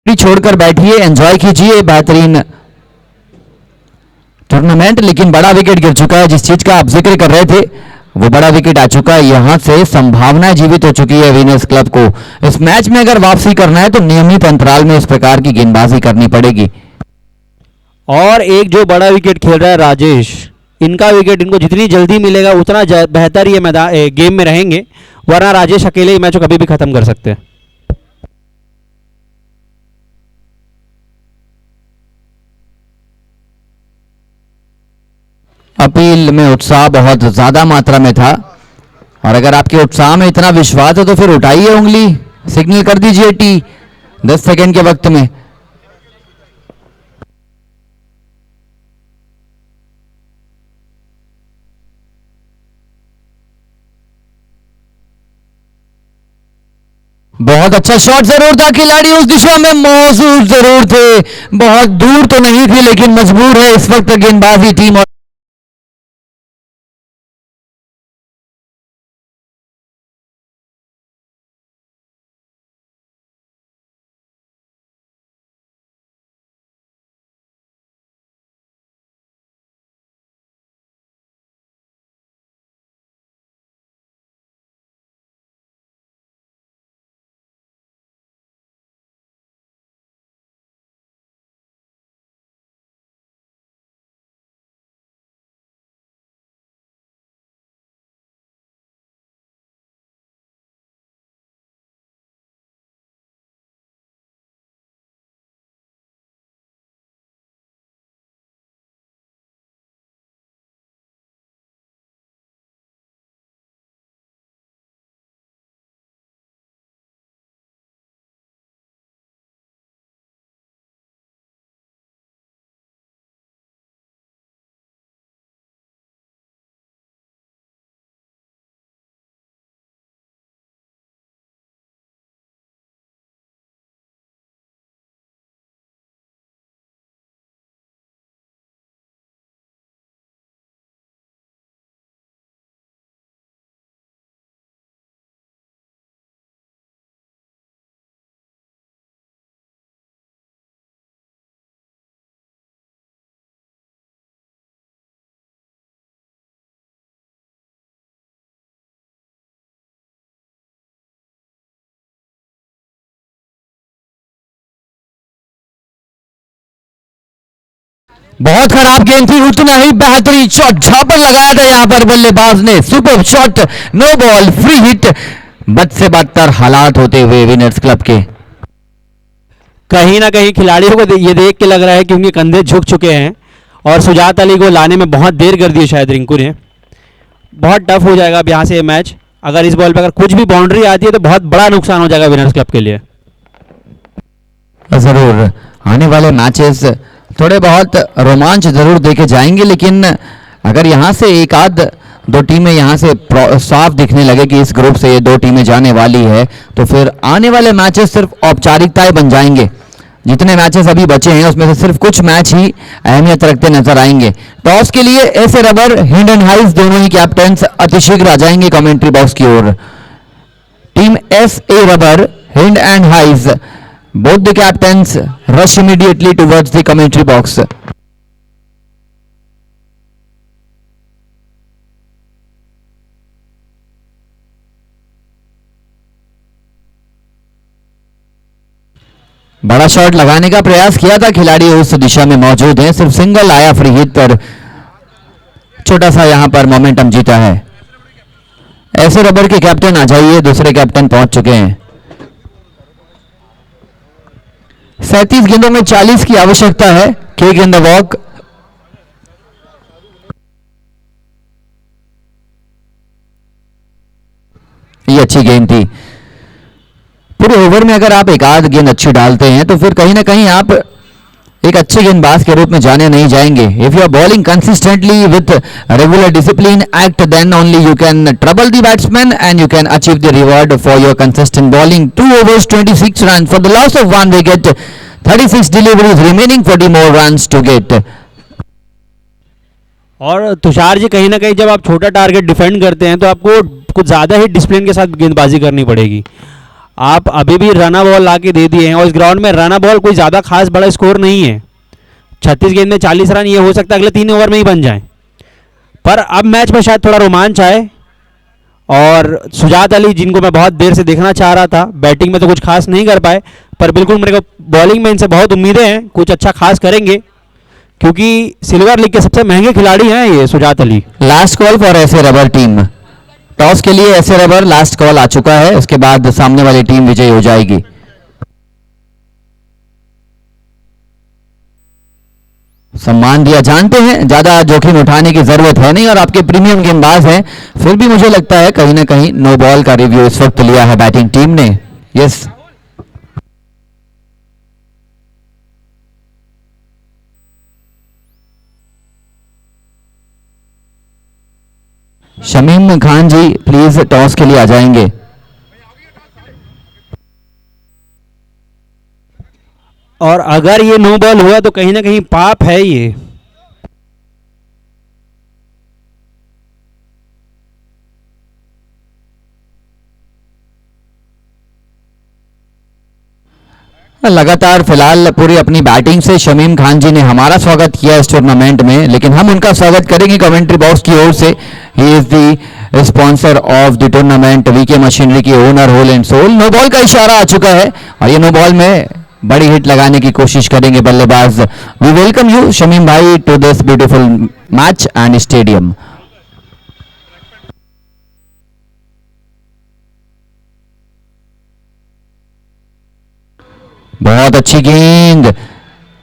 छोड़कर बैठिए, एंजॉय कीजिए बेहतरीन टूर्नामेंट। लेकिन बड़ा विकेट गिर चुका है, जिस चीज का आप जिक्र कर रहे थे वो बड़ा विकेट आ चुका है। यहां से संभावनाएं जीवित हो चुकी है विनर्स क्लब को। इस मैच में अगर वापसी करना है तो नियमित अंतराल में इस प्रकार की गेंदबाजी करनी पड़ेगी। और एक जो बड़ा विकेट खेल रहा है राजेश, इनका विकेट इनको जितनी जल्दी मिलेगा उतना बेहतर ये मैदान गेम में रहेंगे, वरना राजेश अकेले ही मैच को कभी भी खत्म कर सकते हैं। अपील में उत्साह बहुत ज्यादा मात्रा में था और अगर आपके उत्साह में इतना विश्वास है तो फिर उठाइए उंगली, सिग्नल कर दीजिए टी 10 सेकंड के वक्त में। बहुत अच्छा शॉट जरूर था, खिलाड़ी उस दिशा में मौजूद जरूर थे, बहुत दूर तो नहीं थे लेकिन मजबूर है इस वक्त गेंदबाजी टीम। और बहुत खराब गेंद थी, उतना ही बेहतरीन शॉट झापर लगाया था यहां पर बल्लेबाज ने, super shot, no ball, free hit. बद से बदतर हालात होते हुए विनर्स क्लब के। कहीं ना कहीं खिलाड़ियों को ये देख के लग रहा है कि उनके कंधे झुक चुके हैं और सुजात अली को लाने में बहुत देर कर दी है शायद रिंकू ने। बहुत टफ हो जाएगा अब यहाँ से ये मैच। अगर इस बॉल पे अगर कुछ भी बाउंड्री आती है तो बहुत बड़ा नुकसान हो जाएगा विनर्स क्लब के लिए। जरूर आने वाले मैचेस थोड़े बहुत रोमांच जरूर देखे जाएंगे, लेकिन अगर यहाँ से एक आध दो टीमें यहाँ से साफ दिखने लगे कि इस ग्रुप से ये दो टीमें जाने वाली है, तो फिर आने वाले मैचेस सिर्फ औपचारिकताएं बन जाएंगे। जितने मैचेस अभी बचे हैं उसमें से सिर्फ कुछ मैच ही अहमियत रखते नजर आएंगे। टॉस के लिए S A rubber, Hind and hides दोनों ही कैप्टन्स अतिशीघ्र आ जाएंगे कमेंट्री बॉक्स की ओर। Team S A rubber, Hind and hides, both the captains rush immediately towards the commentary box. बड़ा शॉट लगाने का प्रयास किया था, खिलाड़ी उस दिशा में मौजूद हैं, सिर्फ सिंगल आया फ्री हिट पर, छोटा सा यहां पर मोमेंटम जीता है। ऐसे रबर के कैप्टन आ जाइए, दूसरे कैप्टन पहुंच चुके हैं। 37 गेंदों में 40 की आवश्यकता है। किक इन द वॉक, ये अच्छी गेंद थी। पूरे ओवर में अगर आप एक आध गेंद अच्छी डालते हैं तो फिर कहीं ना कहीं आप एक अच्छे गेंदबाज के रूप में जाने नहीं जाएंगे। If you are bowling consistently with regular discipline act, then only you can trouble the batsman and you can achieve the reward for your consistent bowling. 2 overs 26 runs for the loss of 1 wicket, 36 deliveries remaining, 40 more runs to get. और तुषार जी कहीं ना कहीं जब आप छोटा target defend करते हैं तो आपको कुछ ज़्यादा ही डिसिप्लिन के साथ गेंदबाजी करनी पड़ेगी। आप अभी भी रना बॉल ला के दे दिए हैं और इस ग्राउंड में रना बॉल कोई ज़्यादा खास बड़ा स्कोर नहीं है। 36 गेंद में 40 रन, ये हो सकता है अगले 3 ओवर में ही बन जाए। पर अब मैच में शायद थोड़ा रोमांच आए और सुजात अली, जिनको मैं बहुत देर से देखना चाह रहा था, बैटिंग में तो कुछ खास नहीं कर पाए, पर बिल्कुल मेरे को बॉलिंग में इनसे बहुत उम्मीदें हैं, कुछ अच्छा खास करेंगे क्योंकि सिल्वर लीग के सबसे महंगे खिलाड़ी हैं ये Sujat Ali. Last call for S A rubber team. Toss के लिए S A rubber last call आ चुका है, उसके बाद सामने वाली टीम विजयी हो जाएगी। सम्मान दिया, जानते हैं ज्यादा जोखिम उठाने की जरूरत है नहीं और आपके प्रीमियम गेंदबाज हैं, फिर भी मुझे लगता है कहीं ना कहीं नो बॉल का रिव्यू इस वक्त लिया है बैटिंग टीम ने। Yes, Shamim Khan ji please toss के लिए आ जाएंगे। और अगर ये नो बॉल हुआ तो कहीं ना कहीं पाप है ये। लगातार फिलहाल पूरी अपनी बैटिंग से शमीम खान जी ने हमारा स्वागत किया इस टूर्नामेंट में, लेकिन हम उनका स्वागत करेंगे कमेंट्री बॉक्स की ओर से। He is the sponsor of the tournament, V K machinery की owner whole and soul. No ball का इशारा आ चुका है और ये नो बॉल में बड़ी हिट लगाने की कोशिश करेंगे बल्लेबाज। वी वेलकम यू शमीम भाई to this beautiful match and stadium. बहुत अच्छी गेंद,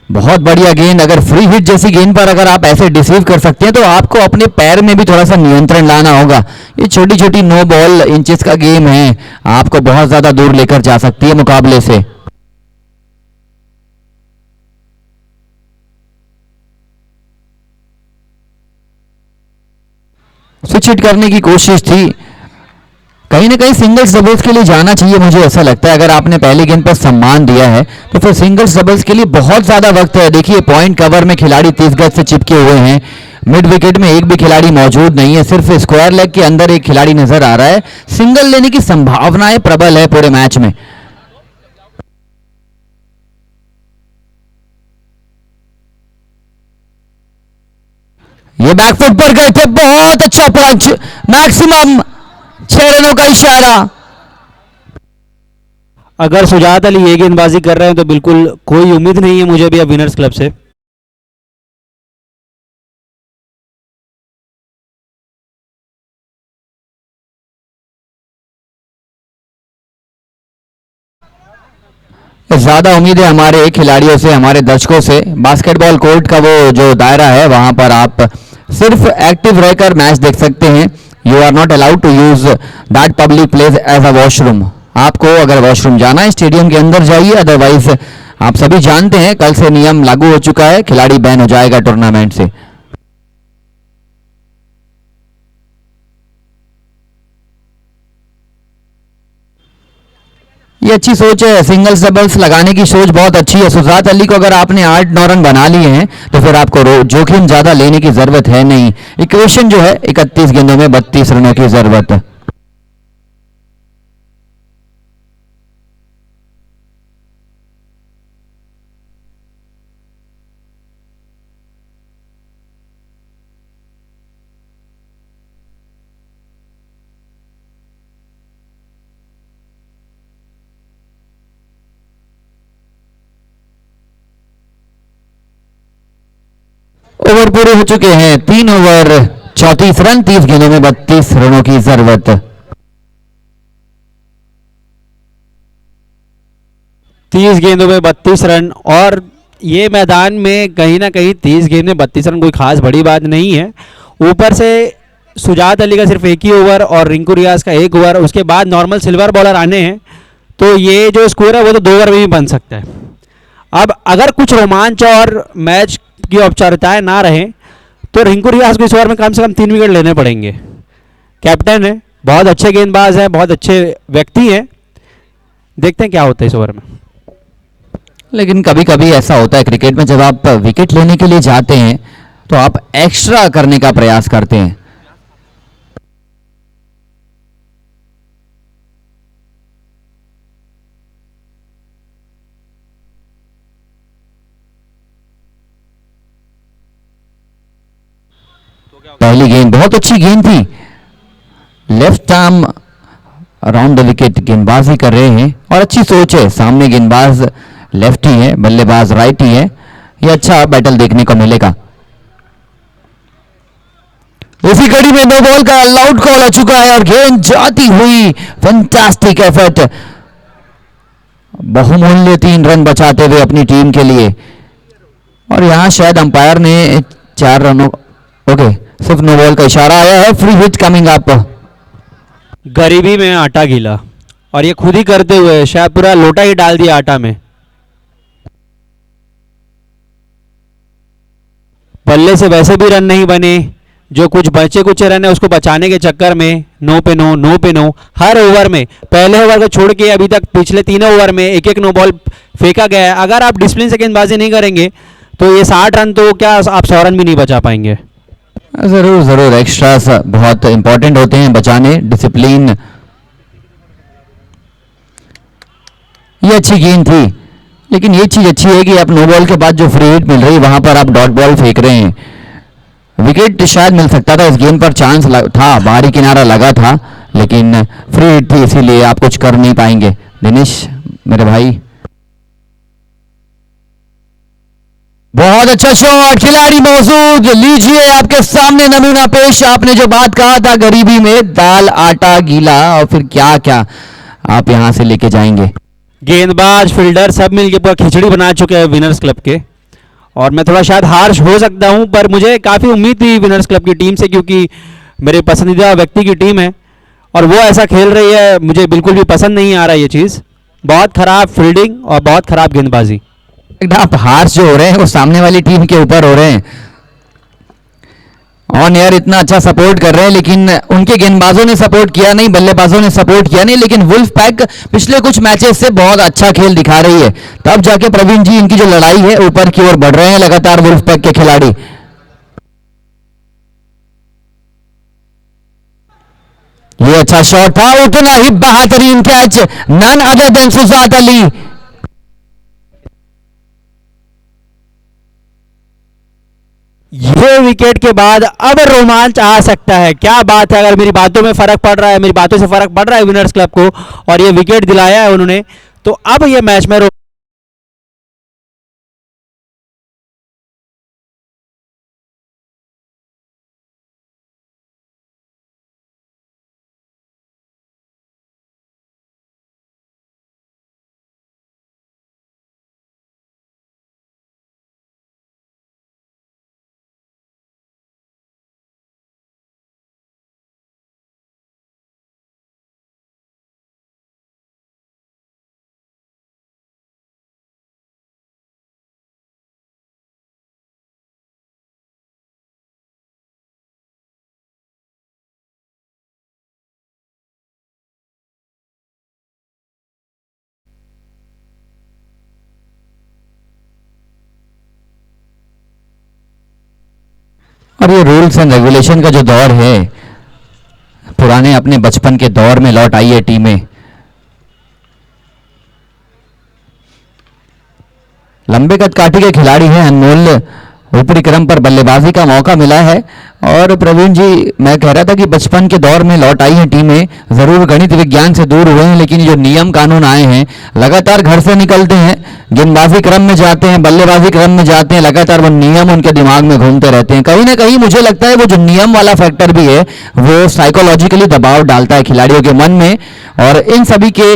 बहुत बढ़िया गेंद। अगर फ्री हिट जैसी गेंद पर अगर आप ऐसे डिसीव कर सकते हैं तो आपको अपने पैर में भी थोड़ा सा नियंत्रण लाना होगा। ये छोटी छोटी नो बॉल इंचेस का गेम है, आपको बहुत ज्यादा दूर लेकर जा सकती है मुकाबले से। स्विच हिट करने की कोशिश थी, कहीं ना कहीं सिंगल्स डबल्स के लिए जाना चाहिए, मुझे ऐसा लगता है। अगर आपने पहली गेंद पर सम्मान दिया है तो फिर सिंगल्स डबल्स के लिए बहुत ज्यादा वक्त है। देखिए पॉइंट कवर में खिलाड़ी 30 गज से चिपके हुए हैं, मिड विकेट में एक भी खिलाड़ी मौजूद नहीं है, सिर्फ स्क्वायर लेग के अंदर एक खिलाड़ी नजर आ रहा है। सिंगल लेने की संभावनाएं प्रबल है पूरे मैच में। ये बैकफुट पर गए थे, बहुत अच्छा पंच, मैक्सिमम 6 रनों का इशारा। अगर सुजात अली ये गेंदबाजी कर रहे हैं तो बिल्कुल कोई उम्मीद नहीं है मुझे भी अब विनर्स क्लब से। ज्यादा उम्मीद है हमारे खिलाड़ियों से, हमारे दर्शकों से। बास्केटबॉल कोर्ट का वो जो दायरा है वहां पर आप सिर्फ एक्टिव रहकर मैच देख सकते हैं। You are not allowed to use that public place as a washroom. आपको अगर वॉशरूम जाना है स्टेडियम के अंदर जाइए, अदरवाइज आप सभी जानते हैं कल से नियम लागू हो चुका है, खिलाड़ी बैन हो जाएगा टूर्नामेंट से। ये अच्छी सोच है, सिंगल्स डबल्स लगाने की सोच बहुत अच्छी है। सुजात अली को अगर आपने 8-9 रन बना लिए हैं तो फिर आपको जोखिम ज्यादा लेने की जरूरत है नहीं। इक्वेशन जो है 31 गेंदों में 32 रनों की जरूरत है। ओवर पूरे हो चुके हैं, 3 ओवर 34 रन, 30 गेंदों में 32 रनों की जरूरत। 30 गेंदों में 32 रन, और ये मैदान में कहीं ना कहीं 30 गेंद में 32 रन कोई खास बड़ी बात नहीं है। ऊपर से सुजात अली का सिर्फ एक ही ओवर और रिंकू रियाज का एक ओवर, उसके बाद नॉर्मल सिल्वर बॉलर आने हैं, तो ये जो स्कोर है वो तो 2 ओवर में भी बन सकता है। अब अगर कुछ रोमांच और मैच की औपचारिकताएं ना रहें तो रिंकू रियाज को इस ओवर में कम से कम 3 विकेट लेने पड़ेंगे। कैप्टन है, बहुत अच्छे गेंदबाज हैं, बहुत अच्छे व्यक्ति हैं, देखते हैं क्या होता है इस ओवर में। लेकिन कभी कभी ऐसा होता है क्रिकेट में, जब आप विकेट लेने के लिए जाते हैं तो आप एक्स्ट्रा करने का प्रयास करते हैं। पहली गेंद बहुत अच्छी गेंद थी, left arm around the wicket गेंदबाजी कर रहे हैं और अच्छी सोच है। सामने गेंदबाज लेफ्टी है, बल्लेबाज राइटी है, ये अच्छा बैटल देखने को मिलेगा। इसी कड़ी में नो बॉल का अलाउड कॉल आ चुका है और गेंद जाती हुई, फैंटास्टिक एफर्ट, बहुमूल्य 3 रन बचाते हुए अपनी टीम के लिए। और यहां शायद अंपायर ने 4 रनों, ओके, सिर्फ नो बॉल का इशारा आया है। Free hit coming up. गरीबी में आटा गीला, और ये खुद ही करते हुए शायद पूरा लोटा ही डाल दिया आटा में। बल्ले से वैसे भी रन नहीं बने, जो कुछ बचे कुचे रन है उसको बचाने के चक्कर में नो पे नो, नो पे नो, हर ओवर में, पहले ओवर को छोड़ के अभी तक पिछले तीनों ओवर में एक एक नो बॉल फेंका गया है। अगर आप डिसिप्लिन से गेंदबाजी नहीं करेंगे तो ये 60 रन तो क्या आप 100 रन भी नहीं बचा पाएंगे। ज़रूर ज़रूर, एक्स्ट्रास बहुत इंपॉर्टेंट होते हैं बचाने, डिसिप्लिन। ये अच्छी गेंद थी, लेकिन ये चीज़ अच्छी है कि आप नो बॉल के बाद जो फ्री हिट मिल रही है वहां पर आप डॉट बॉल फेंक रहे हैं। विकेट शायद मिल सकता था, इस गेंद पर चांस था, बाहरी किनारा लगा था, लेकिन फ्री हिट थी, इसीलिए आप कुछ कर नहीं पाएंगे। दिनेश मेरे भाई, बहुत अच्छा शॉट, खिलाड़ी मौजूद, लीजिए आपके सामने नमूना पेश। आपने जो बात कहा था गरीबी में दाल आटा गीला, और फिर क्या क्या आप यहां से लेके जाएंगे। गेंदबाज फील्डर सब मिलके पूरा खिचड़ी बना चुके हैं विनर्स क्लब के। और मैं थोड़ा शायद हार्श हो सकता हूं, पर मुझे काफ़ी उम्मीद थी विनर्स क्लब की टीम से, क्योंकि मेरे पसंदीदा व्यक्ति की टीम है और वो ऐसा खेल रही है, मुझे बिल्कुल भी पसंद नहीं आ रहा ये चीज़। बहुत ख़राब फील्डिंग और बहुत ख़राब गेंदबाजी। आप हार्स जो हो रहे हैं वो सामने वाली टीम के ऊपर हो रहे हैं। ऑन एयर इतना अच्छा सपोर्ट कर रहे हैं, लेकिन उनके गेंदबाजों ने सपोर्ट किया नहीं, बल्लेबाजों ने सपोर्ट किया नहीं। लेकिन वुल्फ पैक पिछले कुछ मैचेस से बहुत अच्छा खेल दिखा रही है, तब जाके प्रवीण जी इनकी जो लड़ाई है ऊपर की ओर बढ़ रहे हैं लगातार वुल्फ पैक के खिलाड़ी। ये अच्छा शॉट था, उतना ही बेहतरीन catch, none other than Sujat Ali. ये विकेट के बाद अब रोमांच आ सकता है। क्या बात है, अगर मेरी बातों में फर्क पड़ रहा है, मेरी बातों से फर्क पड़ रहा है विनर्स क्लब को और ये विकेट दिलाया है उन्होंने, तो अब ये मैच में और ये रूल्स एंड रेगुलेशन का जो दौर है, पुराने अपने बचपन के दौर में लौट आई है टीमें। लंबे कद काठी के खिलाड़ी हैं, अनमोल ऊपरी क्रम पर बल्लेबाजी का मौका मिला है। और प्रवीण जी, मैं कह रहा था कि बचपन के दौर में लौट आई हैं टीमें, जरूर गणित विज्ञान से दूर हुए हैं, लेकिन ये जो नियम कानून आए हैं, लगातार घर से निकलते हैं, गेंदबाजी क्रम में जाते हैं, बल्लेबाजी क्रम में जाते हैं, लगातार वो नियम उनके दिमाग में घूमते रहते हैं। कहीं ना कहीं मुझे लगता है वो जो नियम वाला फैक्टर भी है, वो साइकोलॉजिकली दबाव डालता है खिलाड़ियों के मन में। और इन सभी के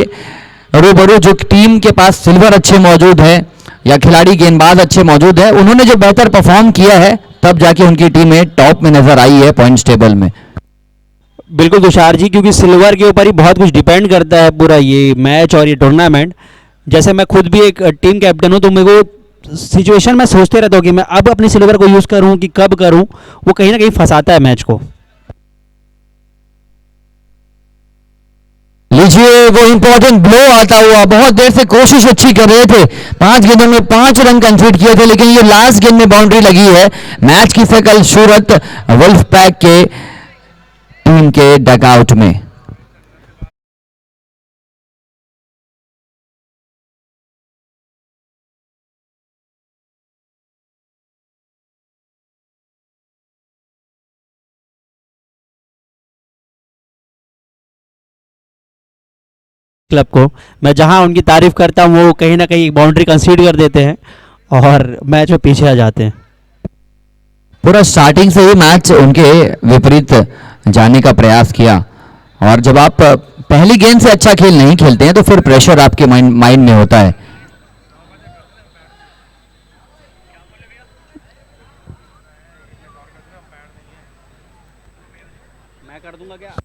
रूबरू जो टीम के पास सिल्वर अच्छे मौजूद है या खिलाड़ी गेंदबाज अच्छे मौजूद है, उन्होंने जो बेहतर परफॉर्म किया है, तब जाके उनकी टीमें टॉप में नजर आई है पॉइंट्स टेबल में। बिल्कुल तुषार जी, क्योंकि सिल्वर के ऊपर ही बहुत कुछ डिपेंड करता है पूरा ये मैच और ये टूर्नामेंट। जैसे मैं खुद भी एक टीम कैप्टन हूँ, तो मेरे को सिचुएशन में सोचते रहता हूँ कि मैं अब अपनी सिल्वर को यूज़ करूँ कि कब करूँ, वो कहीं ना कहीं फंसाता है मैच को। लीजिए वो इंपॉर्टेंट ब्लो आता हुआ, बहुत देर से कोशिश अच्छी कर रहे थे, 5 गेंदों में 5 रन कंसीड किए थे, लेकिन ये लास्ट गेंद में बाउंड्री लगी है। मैच की शकल सूरत वुल्फ पैक के टीम के डगआउट में। क्लब को मैं जहां उनकी तारीफ करता हूं वो कहीं ना कहीं बाउंड्री कंसीड कर देते हैं और मैच में पीछे आ जाते हैं। पूरा स्टार्टिंग से ही मैच उनके विपरीत जाने का प्रयास किया, और जब आप पहली गेंद से अच्छा खेल नहीं खेलते हैं तो फिर प्रेशर आपके माइंड में होता है। मैं कर दूंगा क्या?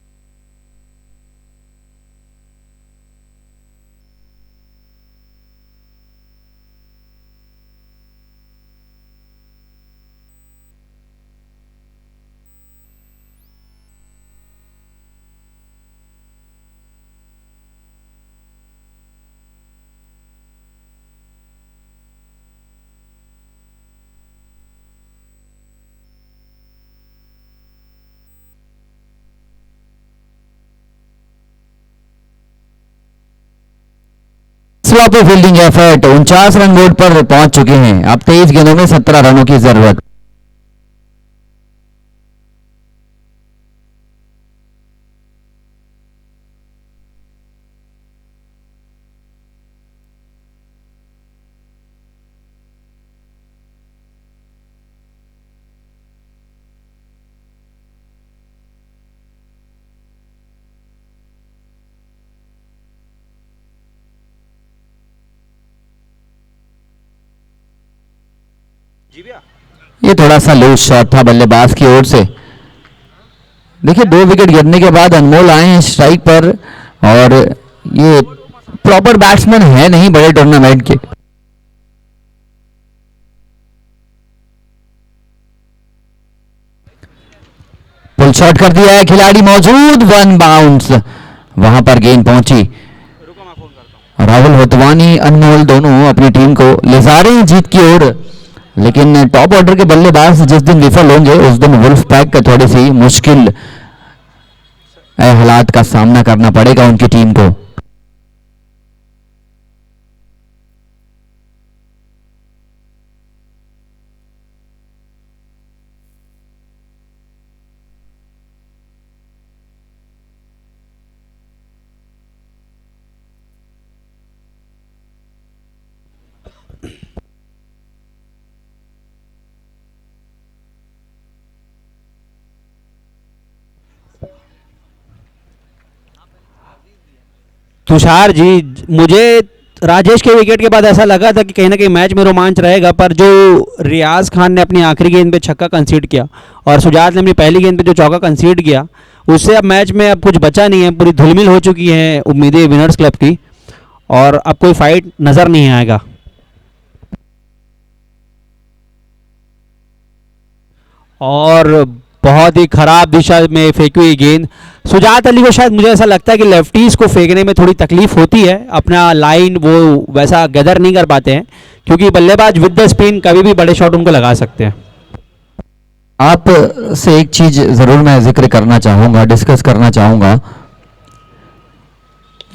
Floppy fielding effort, 49 run board पर पहुंच चुके हैं। अब 23 गेंदों में 17 रनों की जरूरत। जी भैया। ये थोड़ा सा लूज शॉट था बल्लेबाज की ओर से। देखिए 2 विकेट गिरने के बाद अनमोल आए हैं स्ट्राइक पर, और ये प्रॉपर बैट्समैन है नहीं बड़े टूर्नामेंट के। पुल शॉट कर दिया है, खिलाड़ी मौजूद, वन बाउंस, वहां पर गेंद पहुंची। रुको मैं फोन करता हूँ। राहुल होतवानी अनमोल दोनों अपनी टीम को ले जा रहे हैं जीत की ओर, लेकिन टॉप ऑर्डर के बल्लेबाज जिस दिन विफल होंगे उस दिन वुल्फ पैक का थोड़ी सी मुश्किल हालात का सामना करना पड़ेगा उनकी टीम को। तुषार जी, मुझे राजेश के विकेट के बाद ऐसा लगा था कि कहीं ना कहीं मैच में रोमांच रहेगा, पर जो रियाज खान ने अपनी आखिरी गेंद पे छक्का कंसीड किया और सुजात ने अपनी पहली गेंद पे जो चौका कंसीड किया, उससे अब मैच में अब कुछ बचा नहीं है। पूरी धुलमिल हो चुकी है उम्मीदें विनर्स क्लब की, और अब कोई फाइट नज़र नहीं आएगा। और बहुत ही खराब दिशा में फेंकी हुई गेंद। सुजात अली को शायद मुझे ऐसा लगता है कि लेफ्टीज को फेंकने में थोड़ी तकलीफ होती है, अपना लाइन वो वैसा गदर नहीं कर पाते हैं, क्योंकि बल्लेबाज विद द स्पिन कभी भी बड़े शॉट उनको लगा सकते हैं। आप से एक चीज जरूर मैं जिक्र करना चाहूंगा, डिस्कस करना चाहूंगा।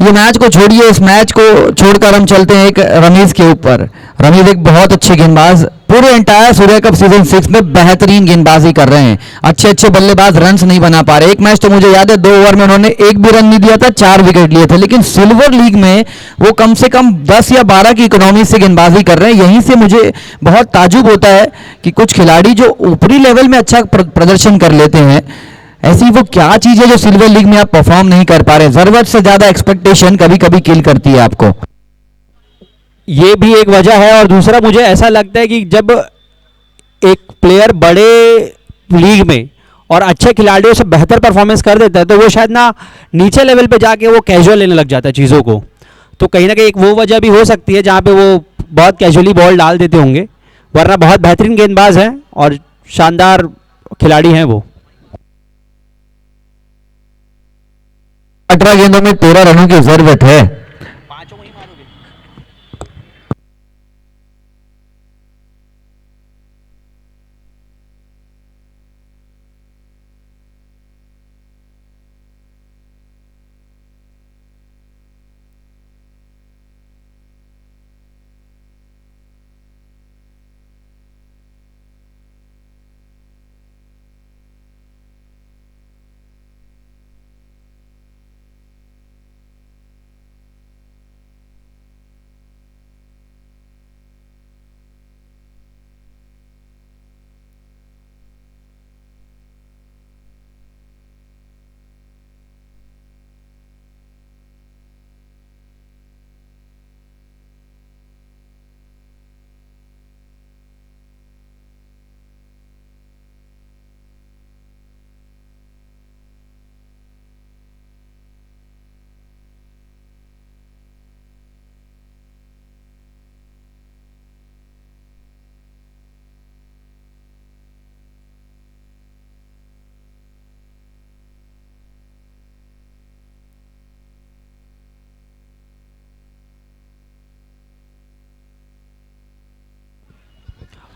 ये मैच को छोड़िए, इस मैच को छोड़कर हम चलते हैं एक रमीज के ऊपर। रमीज एक बहुत अच्छे गेंदबाज, पूरे एंटायर सूर्या कप सीजन 6 में बेहतरीन गेंदबाजी कर रहे हैं। अच्छे अच्छे बल्लेबाज रन्स नहीं बना पा रहे। एक मैच तो मुझे याद है 2 ओवर में उन्होंने एक भी रन नहीं दिया था, 4 विकेट लिए थे, लेकिन सिल्वर लीग में वो कम से कम 10 या 12 की इकोनॉमी से गेंदबाजी कर रहे हैं। यहीं से मुझे बहुत ताजुब होता है कि कुछ खिलाड़ी जो ऊपरी लेवल में अच्छा प्रदर्शन कर लेते हैं, ऐसी वो क्या चीज है जो सिल्वर लीग में आप परफॉर्म नहीं कर पा रहे। जरूरत से ज्यादा एक्सपेक्टेशन कभी कभी किल करती है आपको। ये भी एक वजह है, और दूसरा मुझे ऐसा लगता है कि जब एक प्लेयर बड़े लीग में और अच्छे खिलाड़ियों से बेहतर परफॉर्मेंस कर देता है, तो वो शायद ना नीचे लेवल पे जाके वो कैजुअल लेने लग जाता है चीज़ों को। तो कहीं ना कहीं एक वो वजह भी हो सकती है जहाँ पे वो बहुत कैजुअली बॉल डाल देते होंगे, वरना बहुत बेहतरीन गेंदबाज हैं और शानदार खिलाड़ी हैं वो। 18 गेंदों में 13 रनों की जरूरत है।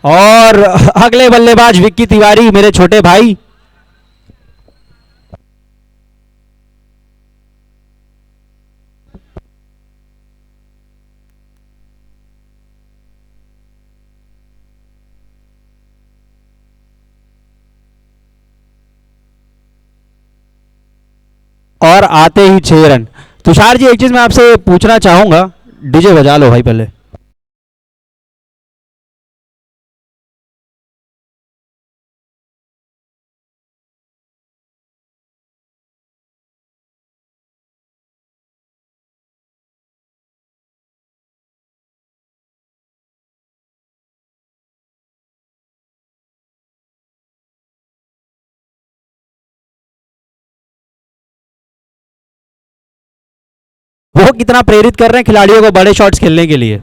और अगले बल्लेबाज विक्की तिवारी, मेरे छोटे भाई। और आते ही 6 रन। तुषार जी, एक चीज़ मैं आपसे पूछना चाहूँगा, डीजे बजा लो भाई पहले। वो कितना प्रेरित कर रहे हैं खिलाड़ियों को बड़े शॉट्स खेलने के लिए।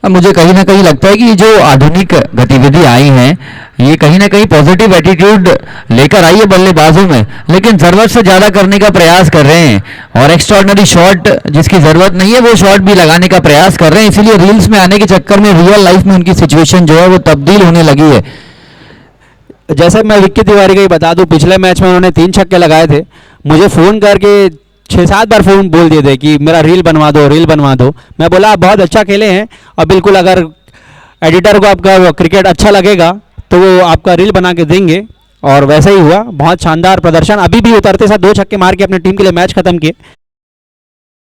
अब मुझे कहीं ना कहीं लगता है कि ये जो आधुनिक गतिविधि आई हैं, ये कहीं ना कहीं पॉजिटिव एटीट्यूड लेकर आई है बल्लेबाजों में, लेकिन ज़रूरत से ज़्यादा करने का प्रयास कर रहे हैं और एक्स्ट्रॉर्डनरी शॉट जिसकी ज़रूरत नहीं है वो शॉट भी लगाने का प्रयास कर रहे हैं। इसीलिए रील्स में आने के चक्कर में रियल लाइफ में उनकी सिचुएशन जो है वो तब्दील होने लगी है। जैसे मैं विक्की तिवारी का ही बता दूं, पिछले मैच में उन्होंने 3 छक्के लगाए थे। मुझे फ़ोन करके 6-7 बार फ़ोन बोल दिए थे कि मेरा रील बनवा दो, रील बनवा दो। मैं बोला आप बहुत अच्छा खेले हैं और बिल्कुल अगर एडिटर को आपका क्रिकेट अच्छा लगेगा तो वो आपका रील बना के देंगे, और वैसा ही हुआ। बहुत शानदार प्रदर्शन, अभी भी उतरते साथ 2 छक्के मार के अपनी टीम के लिए मैच ख़त्म किए।